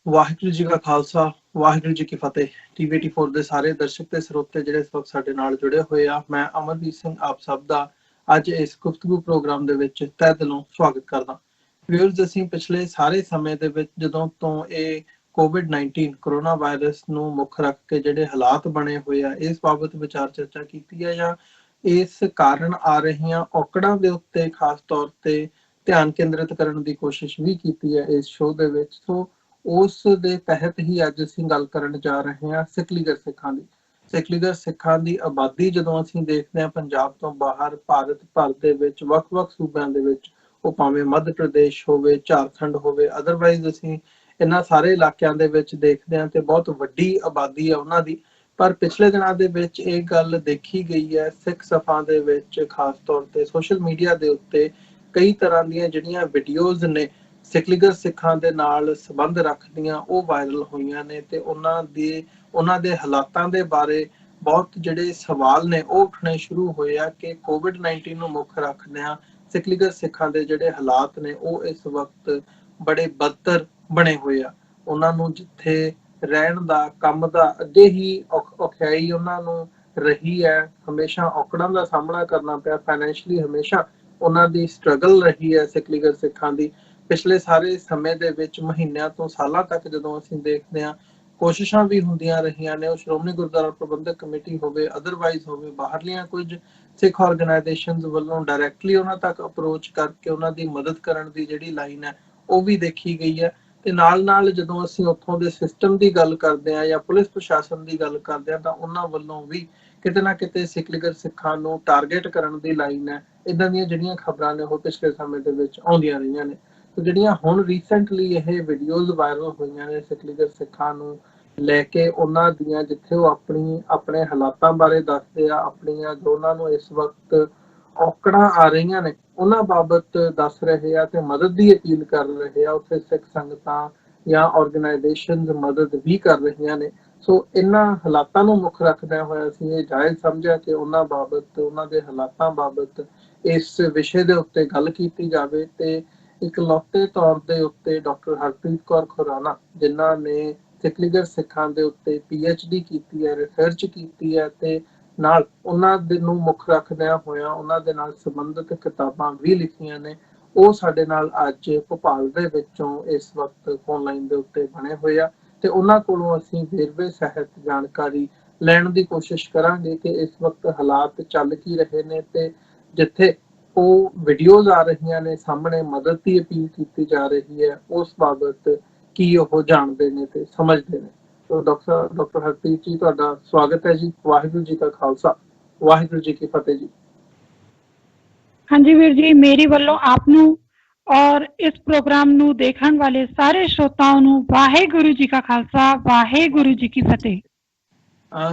ਵਾਹਿਗੁਰੂ ਜੀ ਕਾ ਖਾਲਸਾ, ਵਾਹਿਗੁਰੂ ਜੀ ਕੀ ਫਤਿਹ। TV 84 ਦੇ ਸਾਰੇ ਦਰਸ਼ਕ ਤੇ ਸਰੋਤੇ ਜਿਹੜੇ ਇਸ ਵਕਤ ਸਾਡੇ ਨਾਲ ਜੁੜੇ ਹੋਏ ਆ, ਮੈਂ ਅਮਰਜੀਤ ਸਿੰਘ ਆਪ ਸਭ ਦਾ ਅੱਜ ਇਸ ਗੁਫ਼ਤਗੂ ਪ੍ਰੋਗਰਾਮ ਦੇ ਵਿੱਚ ਤਹਿ ਦਿਲੋਂ ਸਵਾਗਤ ਕਰਦਾ। ਵਿਊਅਰਸ, ਅਸੀਂ ਪਿਛਲੇ ਸਾਰੇ ਸਮੇਂ ਦੇ ਵਿੱਚ ਜਦੋਂ ਤੋਂ ਇਹ COVID-19 ਕਰੋਨਾ ਵਾਇਰਸ ਨੂੰ ਮੁੱਖ ਰੱਖ ਕੇ ਜਿਹੜੇ ਹਾਲਾਤ ਬਣੇ ਹੋਏ ਆ, ਇਸ ਬਾਬਤ ਵਿਚਾਰ ਚਰਚਾ ਕੀਤੀ ਹੈ ਜਾਂ ਇਸ ਕਾਰਨ ਆ ਰਹੀਆਂ ਔਕੜਾਂ ਦੇ ਉੱਤੇ ਖਾਸ ਤੌਰ ਤੇ ਧਿਆਨ ਕੇਂਦਰਿਤ ਕਰਨ ਦੀ ਕੋਸ਼ਿਸ਼ ਵੀ ਕੀਤੀ ਹੈ ਇਸ ਸ਼ੋਅ ਦੇ ਵਿੱਚ। ਸੋ ਉਸ ਦੇ ਤਹਿਤ ਹੀ ਅੱਜ ਅਸੀਂ ਗੱਲ ਕਰਨ ਜਾ ਰਹੇ ਹਾਂ ਸਿਕਲੀਗਰ ਸਿੱਖਾਂ ਦੀ। ਸਿਕਲੀਗਰ ਸਿੱਖਾਂ ਦੀ ਆਬਾਦੀ ਜਦੋਂ ਅਸੀਂ ਦੇਖਦੇ ਹਾਂ ਪੰਜਾਬ ਤੋਂ ਬਾਹਰ ਭਾਰਤ ਭਰ ਦੇ ਵਿੱਚ ਵੱਖ-ਵੱਖ ਸੂਬਿਆਂ ਦੇ ਵਿੱਚ, ਉਹ ਭਾਵੇਂ ਮੱਧ ਪ੍ਰਦੇਸ਼ ਹੋਵੇ, ਝਾਰਖੰਡ ਹੋਵੇ, ਅਦਰਵਾਈਜ਼ ਅਸੀਂ ਇਹਨਾਂ ਸਾਰੇ ਇਲਾਕਿਆਂ ਦੇ ਵਿੱਚ ਦੇਖਦੇ ਹਾਂ ਤੇ ਬਹੁਤ ਵੱਡੀ ਆਬਾਦੀ ਹੈ ਉਹਨਾਂ ਦੀ। ਪਰ ਪਿਛਲੇ ਦਿਨਾਂ ਦੇ ਵਿੱਚ ਇਹ ਗੱਲ ਦੇਖੀ ਗਈ ਹੈ ਸਿੱਖ ਸਭਾ ਦੇ ਵਿੱਚ, ਖਾਸ ਤੌਰ ਤੇ ਸੋਸ਼ਲ ਮੀਡੀਆ ਦੇ ਉੱਤੇ ਕਈ ਤਰ੍ਹਾਂ ਦੀਆਂ ਜਿਹੜੀਆਂ ਵੀਡੀਓਜ਼ ਨੇ ਸਿਕਲੀਗਰ ਸਿੱਖਾਂ ਦੇ ਨਾਲ ਸੰਬੰਧ ਰੱਖਦੀਆਂ, ਉਹ ਵਾਇਰਲ ਹੋਈਆਂ ਨੇ ਤੇ ਉਹਨਾਂ ਦੇ ਹਾਲਾਤਾਂ ਦੇ ਬਾਰੇ ਬਹੁਤ ਜਿਹੜੇ ਸਵਾਲ ਨੇ ਉਹ ਉੱਠਣੇ ਸ਼ੁਰੂ ਹੋਏ ਆ ਕਿ COVID-19 ਨੂੰ ਮੁੱਖ ਰੱਖਦਿਆਂ ਸਿਕਲੀਗਰ ਸਿੱਖਾਂ ਦੇ ਜਿਹੜੇ ਹਾਲਾਤ ਨੇ ਉਹ ਇਸ ਵਕਤ ਬੜੇ ਬਦਤਰ ਬਣੇ ਹੋਏ ਆ। ਉਹਨਾਂ ਨੂੰ ਜਿੱਥੇ ਰਹਿਣ ਦਾ, ਕੰਮ ਦਾ ਅੱਗੇ ਹੀ ਔਖਿਆਈ ਉਹਨਾਂ ਨੂੰ ਰਹੀ ਹੈ, ਹਮੇਸ਼ਾ ਔਕੜਾਂ ਦਾ ਸਾਹਮਣਾ ਕਰਨਾ ਪਿਆ, ਫਾਈਨੈਂਸ਼ਲੀ ਹਮੇਸ਼ਾ ਉਹਨਾਂ ਦੀ ਸਟਰਗਲ ਰਹੀ ਹੈ ਸਿਕਲੀਗਰ ਸਿੱਖਾਂ ਦੀ। ਪਿਛਲੇ ਸਾਰੇ ਸਮੇਂ ਦੇ ਵਿੱਚ ਮਹੀਨਿਆਂ ਤੋਂ ਸਾਲਾਂ ਤੱਕ ਜਦੋਂ ਅਸੀਂ ਦੇਖਦੇ ਹਾਂ, ਕੋਸ਼ਿਸ਼ਾਂ ਵੀ ਹੁੰਦੀਆਂ ਰਹੀਆਂ ਨੇ, ਉਹ ਸ਼੍ਰੋਮਣੀ ਗੁਰਦੁਆਰਾ ਪ੍ਰਬੰਧਕ ਕਮੇਟੀ ਹੋਵੇ, ਅਦਰਵਾਈਜ਼ ਹੋਵੇ, ਬਾਹਰਲੀਆਂ ਕੁਝ ਸਿੱਖ ਆਰਗੇਨਾਈਜੇਸ਼ਨਸ ਵੱਲੋਂ ਡਾਇਰੈਕਟਲੀ ਉਹਨਾਂ ਤੱਕ ਅਪਰੋਚ ਕਰਕੇ ਉਹਨਾਂ ਦੀ ਮਦਦ ਕਰਨ ਦੀ ਜਿਹੜੀ ਲਾਈਨ ਹੈ ਉਹ ਵੀ ਦੇਖੀ ਗਈ ਹੈ। ਤੇ ਨਾਲ ਜਦੋਂ ਅਸੀਂ ਉੱਥੋਂ ਦੇ ਸਿਸਟਮ ਦੀ ਗੱਲ ਕਰਦੇ ਹਾਂ ਜਾਂ ਪੁਲਿਸ ਪ੍ਰਸ਼ਾਸਨ ਦੀ ਗੱਲ ਕਰਦੇ ਹਾਂ ਤਾਂ ਉਹਨਾਂ ਵੱਲੋਂ ਵੀ ਕਿਤੇ ਨਾ ਕਿਤੇ ਸਿਕਲੀਗਰ ਸਿੱਖਾਂ ਨੂੰ ਟਾਰਗੇਟ ਕਰਨ ਦੀ ਲਾਈਨ ਹੈ। ਇਦਾਂ ਦੀਆਂ ਜਿਹੜੀਆਂ ਖਬਰਾਂ ਨੇ ਉਹ ਪਿਛਲੇ ਸਮੇਂ ਦੇ ਵਿੱਚ ਆਉਂਦੀਆਂ ਰਹੀਆਂ ਨੇ। ਤੇ ਜਿਹੜੀਆਂ ਹੁਣ ਰੀਸੈਂਟਲੀ ਇਹ ਵੀਡੀਓਜ਼ ਵਾਇਰਲ ਹੋਈਆਂ ਨੇ ਸਿਕਲੀਗਰ ਸਿੱਖਾਂ ਨੂੰ ਲੈ ਕੇ, ਉਹਨਾਂ ਦੀਆਂ ਜਿੱਥੇ ਉਹ ਆਪਣੇ ਹਾਲਾਤਾਂ ਬਾਰੇ ਦੱਸਦੇ ਆ, ਆਪਣੀਆਂ ਜੋ ਉਹਨਾਂ ਨੂੰ ਇਸ ਵਕਤ ਔਕੜਾਂ ਆ ਰਹੀਆਂ ਨੇ ਉਹਨਾਂ ਬਾਬਤ ਦੱਸ ਰਹੇ ਆ ਤੇ ਮਦਦ ਦੀ ਅਪੀਲ ਕਰ ਰਹੇ ਆ। ਉੱਥੇ ਸਿੱਖ ਸੰਗਤਾਂ ਜਾਂ ਆਰਗੇਨਾਈਜੇਸ਼ਨਸ ਮਦਦ ਵੀ ਕਰ ਰਹੀਆਂ ਨੇ। ਸੋ ਇਹਨਾਂ ਹਾਲਾਤਾਂ ਨੂੰ ਮੁੱਖ ਰੱਖਦਿਆਂ ਹੋਇਆ ਅਸੀਂ ਇਹ ਜਾਇਜ਼ ਸਮਝਿਆ ਕਿ ਉਹਨਾਂ ਬਾਬਤ, ਉਹਨਾਂ ਦੇ ਹਾਲਾਤਾਂ ਬਾਬਤ ਇਸ ਵਿਸ਼ੇ ਦੇ ਉੱਤੇ ਗੱਲ ਕੀਤੀ ਜਾਵੇ। ਤੇ ਇਕਲੌਤੇ ਤੌਰ ਦੇ ਉੱਤੇ ਡਾਕਟਰ ਹਰਪ੍ਰੀਤ ਕੌਰ ਖੁਰਾਨਾ, ਜਿਨ੍ਹਾਂ ਨੇ ਸਿਕਲੀਗਰ ਸਿੱਖਾਂ ਦੇ ਉੱਤੇ PhD ਕੀਤੀ ਹੈ, ਰਿਸਰਚ ਕੀਤੀ ਹੈ ਤੇ ਨਾਲ ਉਹਨਾਂ ਦੇ ਨੂੰ ਮੁੱਖ ਰੱਖਦਿਆਂ ਹੋਇਆ ਉਹਨਾਂ ਦੇ ਨਾਲ ਸੰਬੰਧਿਤ ਕਿਤਾਬਾਂ ਵੀ ਲਿਖੀਆਂ ਨੇ, ਉਹ ਸਾਡੇ ਨਾਲ ਅੱਜ ਭੋਪਾਲ ਦੇ ਵਿੱਚੋਂ ਇਸ ਵਕਤ ਫੋਨ ਲਾਈਨ ਦੇ ਉੱਤੇ ਬਣੇ ਹੋਏ ਆ ਤੇ ਉਹਨਾਂ ਕੋਲੋਂ ਅਸੀਂ ਵੇਰਵੇ ਸਹਿਤ ਜਾਣਕਾਰੀ ਲੈਣ ਦੀ ਕੋਸ਼ਿਸ਼ ਕਰਾਂਗੇ ਕਿ ਇਸ ਵਕਤ ਹਾਲਾਤ ਚੱਲ ਕੀ ਰਹੇ ਨੇ ਤੇ ਜਿੱਥੇ ਉਹ ਵੀਡੀਓਜ਼ ਆ ਰਹੀਆਂ ਨੇ ਸਾਹਮਣੇ, ਮਦਦ ਦੀ ਅਪੀਲ ਕੀਤੀ ਜਾ ਰਹੀ ਹੈ, ਉਸ ਬਾਬਤ ਕੀ ਉਹ ਜਾਣਦੇ ਨੇ ਤੇ ਸਮਝਦੇ ਨੇ। ਡਾਕਟਰ ਹਰਪ੍ਰੀਤ ਜੀ, ਤੁਹਾਡਾ ਸਵਾਗਤ ਹੈ ਜੀ। ਵਾਹਿਗੁਰੂ ਜੀ ਕਾ ਖਾਲਸਾ, ਵਾਹਿਗੁਰੂ ਜੀ ਕੀ ਫਤਿਹ ਜੀ। ਹਾਂਜੀ ਵੀਰ ਜੀ, ਮੇਰੀ ਵੱਲੋਂ ਆਪ ਨੂੰ ਔਰ ਇਸ ਪ੍ਰੋਗਰਾਮ ਨੂੰ ਦੇਖਣ ਵਾਲੇ ਸਾਰੇ ਸਰੋਤਾओं ਨੂੰ ਵਾਹਿਗੁਰੂ ਜੀ ਕਾ ਖਾਲਸਾ, ਵਾਹਿਗੁਰੂ ਜੀ ਕੀ ਫਤਿਹ।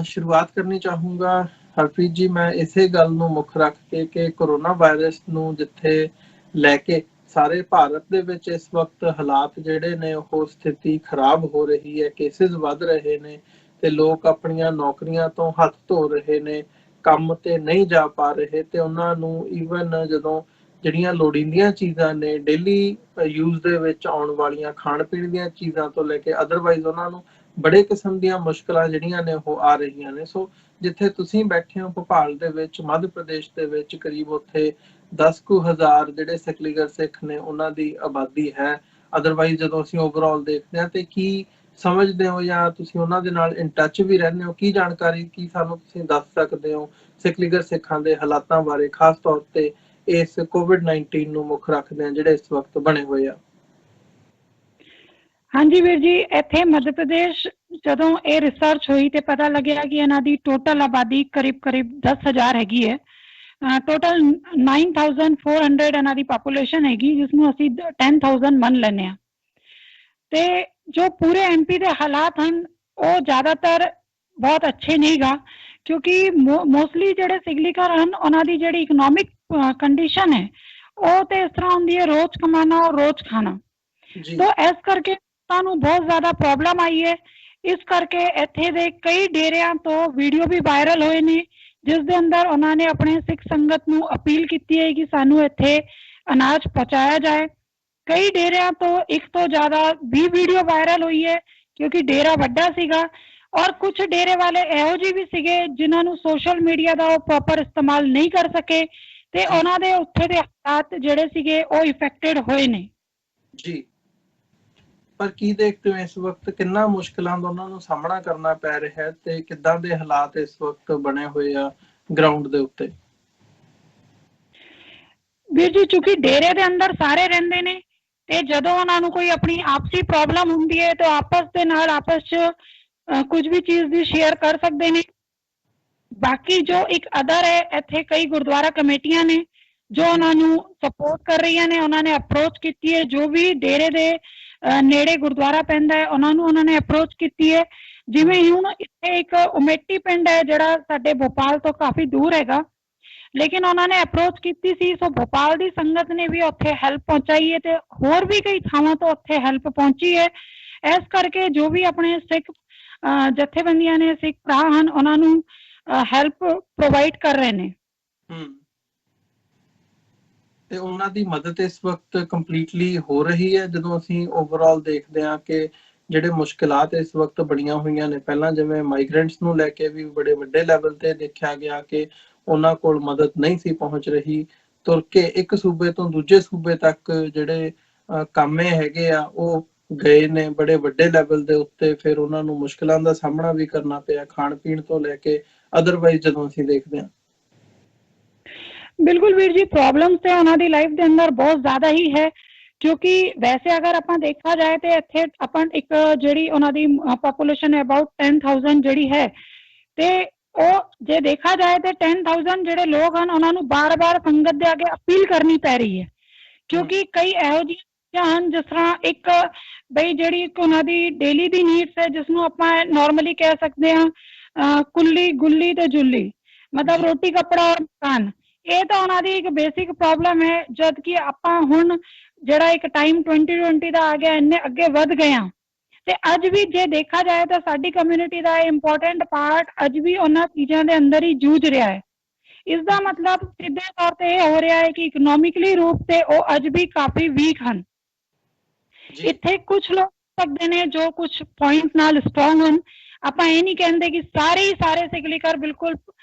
ਸ਼ੁਰੂਆਤ ਕਰਨੀ ਚਾਹੂੰਗਾ ਹਰਪ੍ਰੀਤ ਜੀ ਮੈਂ ਇਸੇ ਗੱਲ ਨੂੰ ਮੁੱਖ ਰੱਖ ਕੇ ਕਿ ਕਰੋਨਾ ਵਾਇਰਸ ਨੂੰ ਜਿੱਥੇ ਲੈ ਕੇ ਸਾਰੇ ਭਾਰਤ ਦੇ ਵਿੱਚ ਇਸ ਵਕਤ ਹਾਲਾਤ ਜਿਹੜੇ ਨੇ ਉਹ ਸਥਿਤੀ ਖਰਾਬ ਹੋ ਰਹੀ ਹੈ, ਕੇਸਿਸ ਵੱਧ ਰਹੇ ਨੇ ਤੇ ਲੋਕ ਆਪਣੀਆਂ ਨੌਕਰੀਆਂ ਤੋਂ ਹੱਥ ਧੋ ਰਹੇ ਨੇ, ਕੰਮ ਤੇ ਨਹੀਂ ਜਾ ਪਾ ਰਹੇ ਤੇ ਉਹਨਾਂ ਨੂੰ ਈਵਨ ਜਦੋਂ ਜਿਹੜੀਆਂ ਲੋੜੀਂਦੀਆਂ ਚੀਜ਼ਾਂ ਨੇ ਡੇਲੀ ਯੂਜ਼ ਦੇ ਵਿੱਚ ਆਉਣ ਵਾਲੀਆਂ ਖਾਣ ਪੀਣ ਦੀਆਂ ਚੀਜ਼ਾਂ ਤੋਂ ਲੈ ਕੇ ਅਦਰਵਾਈਜ਼ ਉਹਨਾਂ ਨੂੰ ਬੜੇ ਕਿਸਮ ਦੀਆਂ ਮੁਸ਼ਕਲਾਂ ਜਿਹੜੀਆਂ ਨੇ ਉਹ ਆ ਰਹੀਆਂ ਨੇ। ਸੋ ਜਿੱਥੇ ਤੁਸੀਂ ਬੈਠੇ ਹੋ ਭੋਪਾਲ ਦੇ ਵਿੱਚ, ਮੱਧ ਪ੍ਰਦੇਸ਼ ਦੇ ਵਿੱਚ, ਕਰੀਬ ਉੱਥੇ 10,000 ਜਿਹੜੇ ਸਿਕਲੀਗਰ ਸਿੱਖ ਨੇ ਉਹਨਾਂ ਦੀ ਆਬਾਦੀ ਹੈ। ਅਦਰਵਾਈਜ਼ ਜਦੋਂ ਅਸੀਂ ਓਵਰਆਲ ਦੇਖਦੇ ਹਾਂ ਤੇ ਕੀ ਸਮਝਦੇ ਹੋ ਜਾਂ ਤੁਸੀਂ ਉਹਨਾਂ ਦੇ ਨਾਲ ਇਨ ਟੱਚ ਵੀ ਰਹਿੰਦੇ ਹੋ, ਕੀ ਜਾਣਕਾਰੀ ਕੀ ਸਾਨੂੰ ਤੁਸੀਂ ਦੱਸ ਸਕਦੇ ਹੋ ਸਿਕਲੀਗਰ ਸਿੱਖਾਂ ਦੇ ਹਾਲਾਤਾਂ ਬਾਰੇ, ਖਾਸ ਤੌਰ ਤੇ ਇਸ COVID-19 ਨੂੰ ਮੁੱਖ ਰੱਖਦੇ ਆ ਜਿਹੜੇ ਇਸ ਵਕਤ ਬਣੇ ਹੋਏ ਆ? ਹਾਂਜੀ ਵੀਰ ਜੀ, ਇੱਥੇ ਮੱਧ ਪ੍ਰਦੇਸ਼ ਜਦੋਂ ਇਹ ਰਿਸਰਚ ਹੋਈ ਤੇ ਪਤਾ ਲੱਗਿਆ ਕਿ ਇਹਨਾਂ ਦੀ ਟੋਟਲ ਆਬਾਦੀ ਕਰੀਬ 10,000 ਹੈਗੀ ਹੈ। ਟੋਟਲ 9,400 ਇਹਨਾਂ ਦੀ ਪਾਪੂਲੇਸ਼ਨ ਹੈਗੀ, ਜਿਸਨੂੰ ਅਸੀਂ 10,000 ਮੰਨ ਲੈਂਦੇ ਹਾਂ। ਤੇ ਜੋ ਪੂਰੇ MP ਦੇ ਹਾਲਾਤ ਹਨ ਉਹ ਜ਼ਿਆਦਾਤਰ ਬਹੁਤ ਅੱਛੇ ਨਹੀਂ ਗਾ, ਕਿਉਂਕਿ ਮੋਸਟਲੀ ਜਿਹੜੇ ਸਿਗਲੀਕਰ ਹਨ ਉਹਨਾਂ ਦੀ ਜਿਹੜੀ ਇਕਨੋਮਿਕ ਕੰਡੀਸ਼ਨ ਹੈ ਉਹ ਤੇ ਇਸ ਤਰ੍ਹਾਂ ਹੁੰਦੀ ਹੈ, ਰੋਜ਼ ਕਮਾਣਾ ਔਰ ਰੋਜ਼ ਖਾਣਾ। तो इस करके ਸਾਨੂੰ ਬਹੁਤ ਜ਼ਿਆਦਾ ਪ੍ਰੋਬਲਮ ਆਈ ਹੈ। ਇਸ ਕਰਕੇ ਇੱਥੇ ਦੇ ਕਈ ਡੇਰਿਆਂ ਤੋਂ ਵੀਡੀਓ ਵੀ ਵਾਇਰਲ ਹੋਏ ਨੇ, ਜਿਸ ਦੇ ਅੰਦਰ ਉਹਨਾਂ ਨੇ ਆਪਣੇ ਸਿੱਖ ਸੰਗਤ ਨੂੰ ਅਪੀਲ ਕੀਤੀ ਹੈ ਕਿ ਸਾਨੂੰ ਇੱਥੇ ਅਨਾਜ ਪਹੁੰਚਾਇਆ ਜਾਏ। ਕਈ ਡੇਰਿਆਂ ਤੋਂ ਇੱਕ ਤੋਂ ਜ਼ਿਆਦਾ ਵੀ ਵੀਡੀਓ ਵਾਇਰਲ ਹੋਈ ਹੈ, ਕਿਉਂਕਿ ਡੇਰਾ ਵੱਡਾ ਸੀਗਾ ਔਰ ਕੁਝ ਡੇਰੇ ਵਾਲੇ ਇਹੋ ਜਿਹੇ ਵੀ ਸੀਗੇ ਜਿਨ੍ਹਾਂ ਨੂੰ ਸੋਸ਼ਲ ਮੀਡੀਆ ਦਾ ਉਹ ਪ੍ਰੋਪਰ ਇਸਤੇਮਾਲ ਨਹੀਂ ਕਰ ਸਕੇ ਤੇ ਉਹਨਾਂ ਦੇ ਉੱਥੇ ਦੇ ਹਾਲਾਤ ਜਿਹੜੇ ਸੀਗੇ ਉਹ ਇਫੈਕਟਡ ਹੋਏ ਨੇ ਜੀ। ਪਰ ਕੀ ਦੇਖਦੇ ਹੋ ਇਸ ਵਕਤ ਕਿੰਨਾ ਮੁਸ਼ਕਲਾਂ ਦਾ ਉਹਨਾਂ ਨੂੰ ਸਾਹਮਣਾ ਕਰਨਾ ਪੈ ਰਿਹਾ ਹੈ ਤੇ ਕਿੱਦਾਂ ਦੇ ਹਾਲਾਤ ਇਸ ਵਕਤ ਬਣੇ ਹੋਏ ਆ ਗਰਾਊਂਡ ਦੇ ਉੱਤੇ? ਵੀਰ ਜੀ, ਚूंकि ਡੇਰੇ ਦੇ ਅੰਦਰ ਸਾਰੇ ਰਹਿੰਦੇ ਨੇ ਤੇ ਜਦੋਂ ਉਹਨਾਂ ਨੂੰ ਕੋਈ ਆਪਣੀ ਆਪਸੀ ਪ੍ਰੋਬਲਮ ਹੁੰਦੀ ਹੈ ਤਾਂ ਆਪਸ ਦੇ ਨਾਲ ਆਪਸ 'ਚ ਕੁਝ ਵੀ ਚੀਜ਼ ਦੀ ਸ਼ੇਅਰ ਕਰ ਸਕਦੇ ਨੇ। ਬਾਕੀ ਜੋ ਇੱਕ ਅਦਰ ਹੈ, ਇੱਥੇ ਕਈ ਗੁਰਦੁਆਰਾ ਕਮੇਟੀਆਂ ਨੇ ਜੋ ਉਹਨਾਂ ਨੂੰ ਸਪੋਰਟ ਕਰ ਰਹੀਆਂ ਨੇ, ਉਹਨਾਂ ਨੇ ਅਪਰੋਚ ਕੀਤੀ ਹੈ। ਜੋ ਵੀ ਡੇਰੇ ਦੇ ਨੇੜੇ ਗੁਰਦੁਆਰਾ ਪੈਂਦਾ ਹੈ ਉਹਨਾਂ ਨੇ ਅਪਰੋਚ ਕੀਤੀ ਹੈ। ਜਿਵੇਂ ਹੁਣ ਇੱਥੇ ਇੱਕ ਉਮੇਟੀ ਪਿੰਡ ਹੈ ਜਿਹੜਾ ਸਾਡੇ ਭੋਪਾਲ ਤੋਂ ਕਾਫੀ ਦੂਰ ਹੈਗਾ, ਲੇਕਿਨ ਉਹਨਾਂ ਨੇ ਅਪਰੋਚ ਕੀਤੀ ਸੀ, ਸੋ ਭੋਪਾਲ ਦੀ ਸੰਗਤ ਨੇ ਵੀ ਉੱਥੇ ਹੈਲਪ ਪਹੁੰਚਾਈ ਹੈ ਤੇ ਹੋਰ ਵੀ ਕਈ ਥਾਵਾਂ ਤੋਂ ਉੱਥੇ ਹੈਲਪ ਪਹੁੰਚੀ ਹੈ। ਇਸ ਕਰਕੇ ਜੋ ਵੀ ਆਪਣੇ ਸਿੱਖ ਜਥੇਬੰਦੀਆਂ ਨੇ, ਸਿੱਖ ਭਰਾ ਹਨ, ਉਹਨਾਂ ਨੂੰ ਹੈਲਪ ਪ੍ਰੋਵਾਈਡ ਕਰ ਰਹੇ ਨੇ। ਤੇ ਉਹਨਾਂ ਦੀ ਮਦਦ ਇਸ ਵਕਤ ਕੰਪਲੀਟਲੀ ਹੋ ਰਹੀ ਹੈ? ਜਦੋਂ ਅਸੀਂ ਓਵਰਆਲ ਦੇਖਦੇ ਹਾਂ ਕਿ ਜਿਹੜੇ ਮੁਸ਼ਕਿਲਾਤ ਇਸ ਵਕਤ ਬਣੀਆਂ ਹੋਈਆਂ ਨੇ, ਪਹਿਲਾਂ ਜਿਵੇਂ ਮਾਈਗ੍ਰੈਂਟਸ ਨੂੰ ਲੈ ਕੇ ਵੀ ਬੜੇ ਵੱਡੇ ਲੈਵਲ ਤੇ ਦੇਖਿਆ ਗਿਆ ਕਿ ਉਹਨਾਂ ਕੋਲ ਮਦਦ ਨਹੀਂ ਸੀ ਪਹੁੰਚ ਰਹੀ, ਤੁਰ ਕੇ ਇੱਕ ਸੂਬੇ ਤੋਂ ਦੂਜੇ ਸੂਬੇ ਤੱਕ ਜਿਹੜੇ ਕਾਮੇ ਹੈਗੇ ਆ ਉਹ ਗਏ ਨੇ ਬੜੇ ਵੱਡੇ ਲੈਵਲ ਦੇ ਉੱਤੇ, ਫਿਰ ਉਹਨਾਂ ਨੂੰ ਮੁਸ਼ਕਿਲਾਂ ਦਾ ਸਾਹਮਣਾ ਵੀ ਕਰਨਾ ਪਿਆ ਖਾਣ ਪੀਣ ਤੋਂ ਲੈ ਕੇ ਅਦਰਵਾਈਜ਼ ਜਦੋਂ ਅਸੀਂ ਦੇਖਦੇ ਹਾਂ। ਬਿਲਕੁਲ ਵੀਰ ਜੀ, ਪ੍ਰੋਬਲਮ ਤੇ ਉਹਨਾਂ ਦੀ ਲਾਈਫ ਦੇ ਅੰਦਰ ਬਹੁਤ ਜ਼ਿਆਦਾ ਹੀ ਹੈ, ਕਿਉਂਕਿ ਵੈਸੇ ਅਗਰ ਆਪਾਂ ਦੇਖਿਆ ਜਾਏ ਤੇ ਇੱਥੇ ਆਪਾਂ ਇੱਕ ਜਿਹੜੀ ਉਹਨਾਂ ਦੀ ਪਾਪੂਲੇਸ਼ਨ ਹੈ ਅਬਾਊਟ 10,000 ਜਿਹੜੀ ਹੈ, ਤੇ ਉਹ ਜੇ ਦੇਖਾ ਜਾਏ ਤੇ 10,000 ਜਿਹੜੇ ਲੋਕ ਹਨ ਉਹਨਾਂ ਨੂੰ ਬਾਰ-ਬਾਰ ਸੰਗਤ ਦੇ ਅੱਗੇ ਅਪੀਲ ਕਰਨੀ ਪੈ ਰਹੀ ਹੈ, ਕਿਉਂਕਿ ਕਈ ਇਹੋ ਜਿਹੀਆਂ ਚੀਜ਼ਾਂ ਹਨ ਜਿਸ ਤਰ੍ਹਾਂ ਇੱਕ ਬਈ ਜਿਹੜੀ ਇੱਕ ਉਹਨਾਂ ਦੀ ਡੇਲੀ ਦੀ ਨੀਡਸ ਹੈ, ਜਿਸ ਨੂੰ ਆਪਾਂ ਨਾਰਮਲੀ ਕਹਿ ਸਕਦੇ ਹਾਂ ਕੁੱਲੀ ਗੁੱਲੀ ਤੇ ਜੁੱਲੀ, ਮਤਲਬ ਰੋਟੀ ਕੱਪੜਾ ਔਰ ਮਕਾਨ। ਇਹ ਤਾਂ ਉਹਨਾਂ ਦੀ ਇੱਕ ਬੇਸਿਕ ਪ੍ਰੋਬਲਮ ਹੈ, ਜਦ ਕਿ ਆਪਾਂ ਹੁਣ ਜਿਹੜਾ ਇੱਕ ਟਾਈਮ 2020 ਦਾ ਆ ਗਿਆ, ਇੰਨੇ ਅੱਗੇ ਵੱਧ ਗਏ ਹਾਂ ਤੇ ਅੱਜ ਵੀ ਜੇ ਦੇਖਾ ਜਾਏ ਤਾਂ ਸਾਡੀ ਕਮਿਊਨਿਟੀ ਦਾ ਇੰਪੋਰਟੈਂਟ ਪਾਰਟ ਅੱਜ ਵੀ ਉਹਨਾਂ ਚੀਜ਼ਾਂ ਦੇ ਅੰਦਰ ਹੀ ਜੂਝ ਰਿਹਾ ਹੈ। ਇਸ ਦਾ ਮਤਲਬ ਸਿੱਧੇ ਤੌਰ ਤੇ ਇਹ ਹੋ ਰਿਹਾ ਹੈ ਕਿ ਇਕਨੋਮਿਕਲੀ ਰੂਪ ਤੇ ਉਹ ਅੱਜ ਵੀ ਕਾਫੀ ਵੀਕ ਹਨ। ਇੱਥੇ ਕੁਝ ਲੋਕ ਸਕਦੇ ਨੇ ਜੋ ਕੁਝ ਪੁਆਇੰਟ ਨਾਲ ਸਟਰੋਂਗ ਹਨ। ਆਪਾਂ ਇਹ ਨਹੀਂ ਕਹਿੰਦੇ ਕਿ ਸਾਰੇ ਸਿਕਲੀਕਰ ਬਿਲਕੁਲ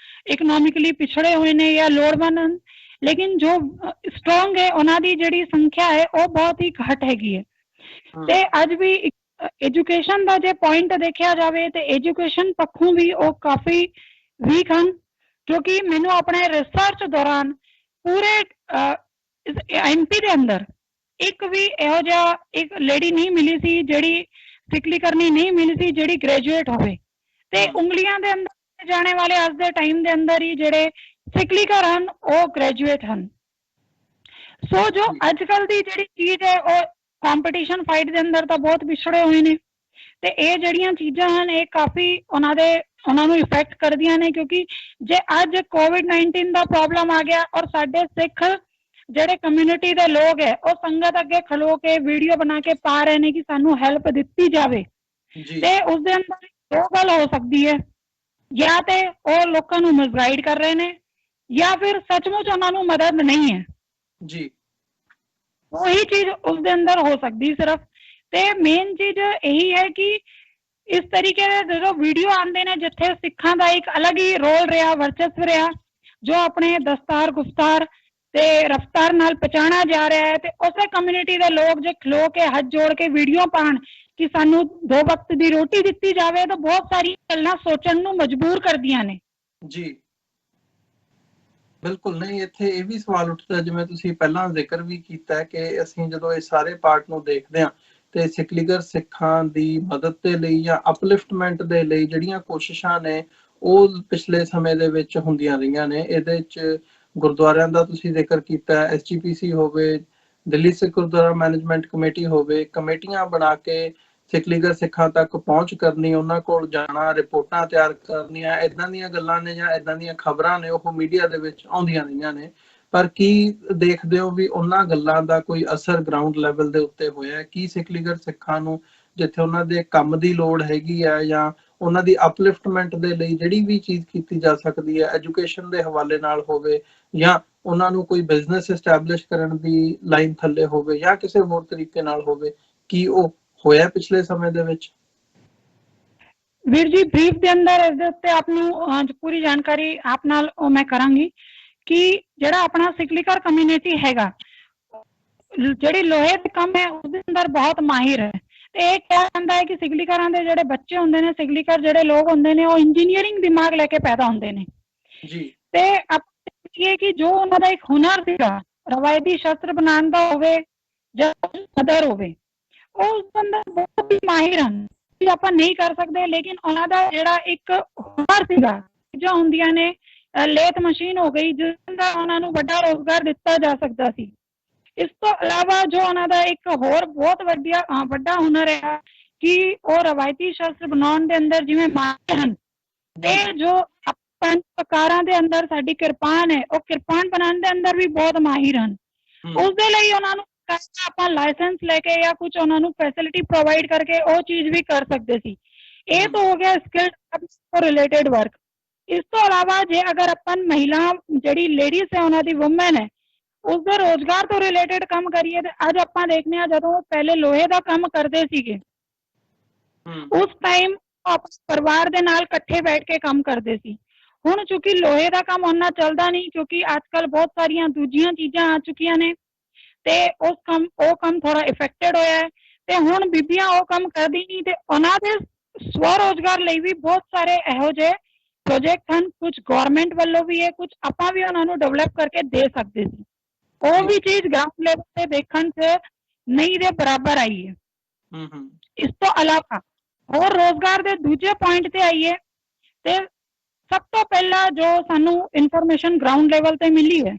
ਇਕਨੋਮਿਕਲੀ ਪਿਛੜੇ ਹੋਏ ਨੇ ਜਾਂ ਲੋੜਵੰਦ ਹਨ, ਲੇਕਿਨ ਜੋ ਸਟਰੋਂਗ ਹੈ ਉਹਨਾਂ ਦੀ ਜਿਹੜੀ ਸੰਖਿਆ ਹੈ ਉਹ ਬਹੁਤ ਹੀ ਘੱਟ ਹੈਗੀ ਹੈ। ਤੇ ਅੱਜ ਵੀ ਐਜੂਕੇਸ਼ਨ ਦਾ ਜੇ ਪੁਆਇੰਟ ਦੇਖਿਆ ਜਾਵੇ ਤੇ ਐਜੂਕੇਸ਼ਨ ਪੱਖੋਂ ਵੀ ਉਹ ਕਾਫੀ ਵੀਕ ਹਨ, ਕਿਉਂਕਿ ਮੈਨੂੰ ਆਪਣੇ ਰਿਸਰਚ ਦੌਰਾਨ ਪੂਰੇ ਐਮਪੀ ਦੇ ਅੰਦਰ ਇੱਕ ਵੀ ਇਹੋ ਜਿਹਾ ਇੱਕ ਲੇਡੀ ਨਹੀਂ ਮਿਲੀ ਸੀ, ਜਿਹੜੀ ਸਿਕਲੀ ਕਰਨੀ ਨਹੀਂ ਮਿਲੀ ਸੀ ਜਿਹੜੀ ਗ੍ਰੈਜੂਏਟ ਹੋਵੇ, ਤੇ ਉਂਗਲੀਆਂ ਦੇ ਅੰਦਰ ਜਾਣੇ ਵਾਲੇ ਅੱਜ ਦੇ ਟਾਈਮ ਦੇ ਅੰਦਰ ਹੀ ਜਿਹੜੇ ਸਿਕਲੀਕਰ ਹਨ ਉਹ ਗ੍ਰੈਜੂਏਟ ਹਨ। ਸੋ ਜੋ ਅੱਜ ਕੱਲ ਦੀ ਜਿਹੜੀ ਚੀਜ਼ ਹੈ ਉਹ ਕੰਪੀਟੀਸ਼ਨ ਫਾਈਟ ਦੇ ਅੰਦਰ ਤਾਂ ਬਹੁਤ ਪਿਛੜੇ ਹੋਏ ਨੇ, ਤੇ ਇਹ ਜਿਹੜੀਆਂ ਚੀਜ਼ਾਂ ਹਨ ਇਹ ਕਾਫੀ ਉਹਨਾਂ ਨੂੰ ਇਫੈਕਟ ਕਰਦੀਆਂ ਨੇ, ਕਿਉਂਕਿ ਜੇ ਅੱਜ COVID-19 ਦਾ ਪ੍ਰੋਬਲਮ ਆ ਗਿਆ ਔਰ ਸਾਡੇ ਸਿੱਖ ਜਿਹੜੇ ਕਮਿਊਨਿਟੀ ਦੇ ਲੋਕ ਹੈ ਉਹ ਸੰਗਤ ਅੱਗੇ ਖਲੋ ਕੇ ਵੀਡੀਓ ਬਣਾ ਕੇ ਪਾ ਰਹੇ ਨੇ ਕਿ ਸਾਨੂੰ ਹੈਲਪ ਦਿੱਤੀ ਜਾਵੇ, ਤੇ ਉਸ ਦੇ ਅੰਦਰ ਦੋ ਗੱਲ ਹੋ ਸਕਦੀ ਹੈ, ਜਾਂ ਤੇ ਉਹ ਲੋਕਾਂ ਨੂੰ ਮਿਸਗਾਈਡ ਕਰ ਰਹੇ ਨੇ ਜਾਂ ਫਿਰ ਸੱਚਮੁੱਚ ਉਹਨਾਂ ਨੂੰ ਮਦਦ ਨਹੀਂ ਹੈ ਜੀ। ਉਹੀ ਚੀਜ਼ ਉਸ ਦੇ ਅੰਦਰ ਹੋ ਸਕਦੀ ਸਿਰਫ। ਤੇ ਮੇਨ ਚੀਜ਼ ਇਹੀ ਹੈ ਕਿ ਇਸ ਤਰੀਕੇ ਦੇ ਜਦੋਂ ਵੀਡੀਓ ਆਉਂਦੇ ਨੇ ਜਿੱਥੇ ਸਿੱਖਾਂ ਦਾ ਇੱਕ ਅਲੱਗ ਹੀ ਰੋਲ ਰਿਹਾ, ਵਰਚਸਵ ਰਿਹਾ, ਜੋ ਆਪਣੇ ਦਸਤਾਰ ਗੁਫਤਾਰ ਤੇ ਰਫਤਾਰ ਨਾਲ ਪਛਾਣਿਆ ਜਾ ਰਿਹਾ ਹੈ, ਤੇ ਉਸੇ ਕਮਿਊਨਿਟੀ ਦੇ ਲੋਕ ਜੇ ਖਲੋ ਕੇ ਹੱਥ ਜੋੜ ਕੇ ਵੀਡੀਓ ਪਾਉਣ ਕਿ ਸਾਨੂੰ 2 ਵਕਤ ਦੀ ਰੋਟੀ ਦਿੱਤੀ ਜਾਵੇ, ਤਾਂ ਬਹੁਤ ਸਾਰੀਆਂ ਗੱਲਾਂ ਸੋਚਣ ਨੂੰ ਮਜਬੂਰ ਕਰਦੀਆਂ ਨੇ ਜੀ। ਬਿਲਕੁਲ ਨਹੀਂ, ਇੱਥੇ ਇਹ ਵੀ ਸਵਾਲ ਉੱਠਦਾ ਜਿਵੇਂ ਤੁਸੀਂ ਪਹਿਲਾਂ ਜ਼ਿਕਰ ਵੀ ਕੀਤਾ ਕਿ ਅਸੀਂ ਜਦੋਂ ਇਹ ਸਾਰੇ ਪਾਰਟ ਨੂੰ ਦੇਖਦੇ ਹਾਂ ਤੇ ਸਿਕਲੀਗਰ ਸਿੱਖਾਂ ਦੀ ਮਦਦ ਦੇ ਲਈ ਜਾਂ ਅਪਲਿਫਟਮੈਂਟ ਦੇ ਲਈ ਜਿਹੜੀਆਂ ਕੋਸ਼ਿਸ਼ਾਂ ਨੇ ਉਹ ਪਿਛਲੇ ਸਮੇਂ ਦੇ ਵਿੱਚ ਹੁੰਦੀਆਂ ਰਹੀਆਂ ਨੇ। ਇਹਦੇ 'ਚ ਗੁਰਦੁਆਰਿਆਂ ਦਾ ਤੁਸੀਂ ਜ਼ਿਕਰ ਕੀਤਾ, SGPC ਹੋਵੇ, ਦਿੱਲੀ ਸਿੱਖ ਗੁਰਦੁਆਰਾ ਮੈਨੇਜਮੈਂਟ ਕਮੇਟੀ ਹੋਵੇ, ਕਮੇਟੀਆਂ ਬਣਾ ਕੇ ਸਿਕਲੀਗਰ ਸਿੱਖਾਂ ਤੱਕ ਪਹੁੰਚ ਕਰਨੀ, ਉਹਨਾਂ ਕੋਲ ਜਾਣਾ, ਰਿਪੋਰਟਾਂ ਤਿਆਰ ਕਰਨੀਆਂ, ਇੱਦਾਂ ਦੀਆਂ ਗੱਲਾਂ ਨੇ ਜਾਂ ਇੱਦਾਂ ਦੀਆਂ ਖਬਰਾਂ ਨੇ ਉਹ ਮੀਡੀਆ ਦੇ ਵਿੱਚ ਆਉਂਦੀਆਂ ਰਹੀਆਂ ਨੇ। ਪਰ ਕੀ ਦੇਖਦੇ ਹੋ ਵੀ ਉਹਨਾਂ ਗੱਲਾਂ ਦਾ ਕੋਈ ਅਸਰ ਗਰਾਊਂਡ ਲੈਵਲ ਦੇ ਉੱਤੇ ਹੋਇਆ? ਕੀ ਸਿਕਲੀਗਰ ਸਿੱਖਾਂ ਨੂੰ ਜਿੱਥੇ ਉਹਨਾਂ ਦੇ ਕੰਮ ਦੀ ਲੋੜ ਹੈਗੀ ਆ ਜਾਂ ਉਹਨਾਂ ਦੀ ਅਪਲਿਫਟਮੈਂਟ ਦੇ ਲਈ ਜਿਹੜੀ ਵੀ ਚੀਜ਼ ਕੀਤੀ ਜਾ ਸਕਦੀ ਹੈ, ਐਜੂਕੇਸ਼ਨ ਦੇ ਹਵਾਲੇ ਨਾਲ ਹੋਵੇ ਜਾਂ ਉਹਨਾਂ ਨੂੰ ਕੋਈ ਬਿਜ਼ਨਸ ਐਸਟੈਬਲਿਸ਼ ਕਰਨ ਦੀ ਲਾਈਨ ਥੱਲੇ ਹੋਵੇ ਜਾਂ ਕਿਸੇ ਹੋਰ ਤਰੀਕੇ ਨਾਲ ਹੋਵੇ, ਕੀ ਉਹ ਹੋਇਆ ਪਿਛਲੇ ਸਮੇਂ ਦੇ ਵਿੱਚ? ਵੀਰ ਜੀ ਬਰੀਫ ਦੇ ਅੰਦਰ ਇਸ ਦੇ ਉੱਤੇ ਆਪ ਨੂੰ ਪੂਰੀ ਜਾਣਕਾਰੀ ਆਪ ਨਾਲ ਉਹ ਮੈਂ ਕਰਾਂਗੀ ਕਿ ਜਿਹੜਾ ਆਪਣਾ ਸਿਕਲੀਕਰ ਕਮਿਊਨਿਟੀ ਹੈਗਾ, ਜਿਹੜੀ ਲੋਹੇ ਦੇ ਕੰਮ ਹੈ ਉਹਦੇ ਅੰਦਰ ਬਹੁਤ ਮਾਹਿਰ ਹੈ। ਤੇ ਇਹ ਕਿਹਾ ਜਾਂਦਾ ਹੈ ਕਿ ਸਿਗਲੀਕਰਾਂ ਦੇ ਜਿਹੜੇ ਬੱਚੇ ਹੁੰਦੇ ਨੇ, ਸਿਗਲੀਕਰ ਜਿਹੜੇ ਲੋਕ ਹੁੰਦੇ ਨੇ, ਉਹ ਇੰਜੀਨੀਅਰਿੰਗ ਦਿਮਾਗ ਲੈ ਕੇ ਪੈਦਾ ਹੁੰਦੇ ਨੇ ਜੀ। ਤੇ ਆਪਾਂ ਦੇਖੀਏ ਕਿ ਜੋ ਉਹਨਾਂ ਦਾ ਇੱਕ ਹੁਨਰ ਸੀਗਾ, ਰਵਾਇਤੀ ਸ਼ਸਤਰ ਬਣਾਉਣ ਦਾ ਹੋਵੇ ਜਾਂ ਕਦਰ ਹੋਵੇ, ਉਹ ਉਸ ਅੰਦਰ ਬਹੁਤ ਹੀ ਮਾਹਿਰ ਹਨ। ਆਪਾਂ ਨਹੀਂ ਕਰ ਸਕਦੇ, ਲੇਕਿਨ ਉਹਨਾਂ ਦਾ ਜਿਹੜਾ ਇੱਕ ਹੁਨਰ ਸੀਗਾ, ਜੋ ਹੁੰਦੀਆਂ ਨੇ ਲੇਥ ਮਸ਼ੀਨ ਹੋ ਗਈ, ਜਿਸ ਦਾ ਉਹਨਾਂ ਨੂੰ ਵੱਡਾ ਰੋਜ਼ਗਾਰ ਦਿੱਤਾ ਜਾ ਸਕਦਾ ਸੀ। ਇਸ ਤੋਂ ਇਲਾਵਾ ਜੋ ਉਹਨਾਂ ਦਾ ਇੱਕ ਹੋਰ ਬਹੁਤ ਵੱਡਾ ਹੁਨਰ ਹੈ ਕਿ ਉਹ ਰਵਾਇਤੀ ਸ਼ਸਤਰ ਬਣਾਉਣ ਦੇ ਅੰਦਰ ਜਿਵੇਂ ਮਾਹਿਰ ਹਨ, ਤੇ ਜੋ ਪੰਜ ਪ੍ਰਕਾਰਾਂ ਦੇ ਅੰਦਰ ਸਾਡੀ ਕਿਰਪਾਨ ਹੈ, ਉਹ ਕਿਰਪਾਨ ਬਣਾਉਣ ਦੇ ਅੰਦਰ ਵੀ ਬਹੁਤ ਮਾਹਿਰ ਹਨ। ਉਸ ਦੇ ਲਈ ਉਹਨਾਂ ਨੂੰ ਆਪਾਂ ਲਾਇਸੈਂਸ ਲੈ ਕੇ ਜਾਂ ਕੁਝ ਉਹਨਾਂ ਨੂੰ ਫੈਸਿਲਿਟੀ ਪ੍ਰੋਵਾਈਡ ਕਰਕੇ ਉਹ ਚੀਜ਼ ਵੀ ਕਰ ਸਕਦੇ ਸੀ। ਇਹ ਤਾਂ ਹੋ ਗਿਆ ਸਕਿੱਲ ਰਿਲੇਟਡ ਵਰਕ। ਇਸ ਤੋਂ ਇਲਾਵਾ ਜੇ ਅਗਰ ਆਪਾਂ ਮਹਿਲਾ ਜਿਹੜੀ ਲੇਡੀਜ਼ ਹੈ, ਉਹਨਾਂ ਦੀ ਵੂਮਨ ਹੈ, ਉਸਦੇ ਰੋਜ਼ਗਾਰ ਤੋਂ ਰਿਲੇਟਡ ਕੰਮ ਕਰੀਏ ਤੇ ਅੱਜ ਆਪਾਂ ਦੇਖਦੇ ਹਾਂ ਜਦੋਂ ਪਹਿਲੇ ਲੋਹੇ ਦਾ ਕੰਮ ਕਰਦੇ ਸੀਗੇ, ਉਸ ਟਾਈਮ ਆਪਣੇ ਪਰਿਵਾਰ ਦੇ ਨਾਲ ਇਕੱਠੇ ਬੈਠ ਕੇ ਕੰਮ ਕਰਦੇ ਸੀ। ਹੁਣ ਚूंकि ਲੋਹੇ ਦਾ ਕੰਮ ਉਹਨਾਂ ਚੱਲਦਾ ਨਹੀਂ, ਕਿਉਂਕਿ ਅੱਜ ਕੱਲ ਬਹੁਤ ਸਾਰੀਆਂ ਦੂਜੀਆਂ ਚੀਜ਼ਾਂ ਆ ਚੁੱਕੀਆਂ ਨੇ ਤੇ ਉਹ ਕੰਮ ਥੋੜਾ ਇਫੈਕਟਡ ਹੋਇਆ ਹੈ ਤੇ ਹੁਣ ਬੀਬੀਆਂ ਉਹ ਕੰਮ ਕਰਦੀ ਨਹੀਂ ਤੇ ਉਹਨਾਂ ਦੇ ਸਵ ਰੋਜ਼ਗਾਰ ਲਈ ਵੀ ਬਹੁਤ ਸਾਰੇ ਇਹੋ ਜਿਹੇ ਪ੍ਰੋਜੈਕਟ ਹਨ, ਕੁਝ ਗਵਰਨਮੈਂਟ ਵੱਲੋਂ ਵੀ ਹੈ, ਕੁਝ ਆਪਾਂ ਵੀ ਉਹਨਾਂ ਨੂੰ ਡਿਵੈਲਪ ਕਰਕੇ ਦੇ ਸਕਦੇ ਸੀ। ਉਹ ਵੀ ਚੀਜ਼ ਗਰਾਊਂਡ ਲੈਵਲ ਤੇ ਦੇਖਣ 'ਚ ਨਹੀਂ ਦੇ ਬਰਾਬਰ ਆਈ ਹੈ। ਇਸ ਤੋਂ ਇਲਾਵਾ ਹੋਰ ਰੋਜ਼ਗਾਰ ਦੇ ਦੂਜੇ ਪੁਆਇੰਟ ਤੇ ਆਈਏ ਤੇ ਸਭ ਤੋਂ ਪਹਿਲਾਂ ਜੋ ਸਾਨੂੰ ਇਨਫੋਰਮੇਸ਼ਨ ਗਰਾਊਂਡ ਲੈਵਲ ਤੇ ਮਿਲੀ ਹੈ,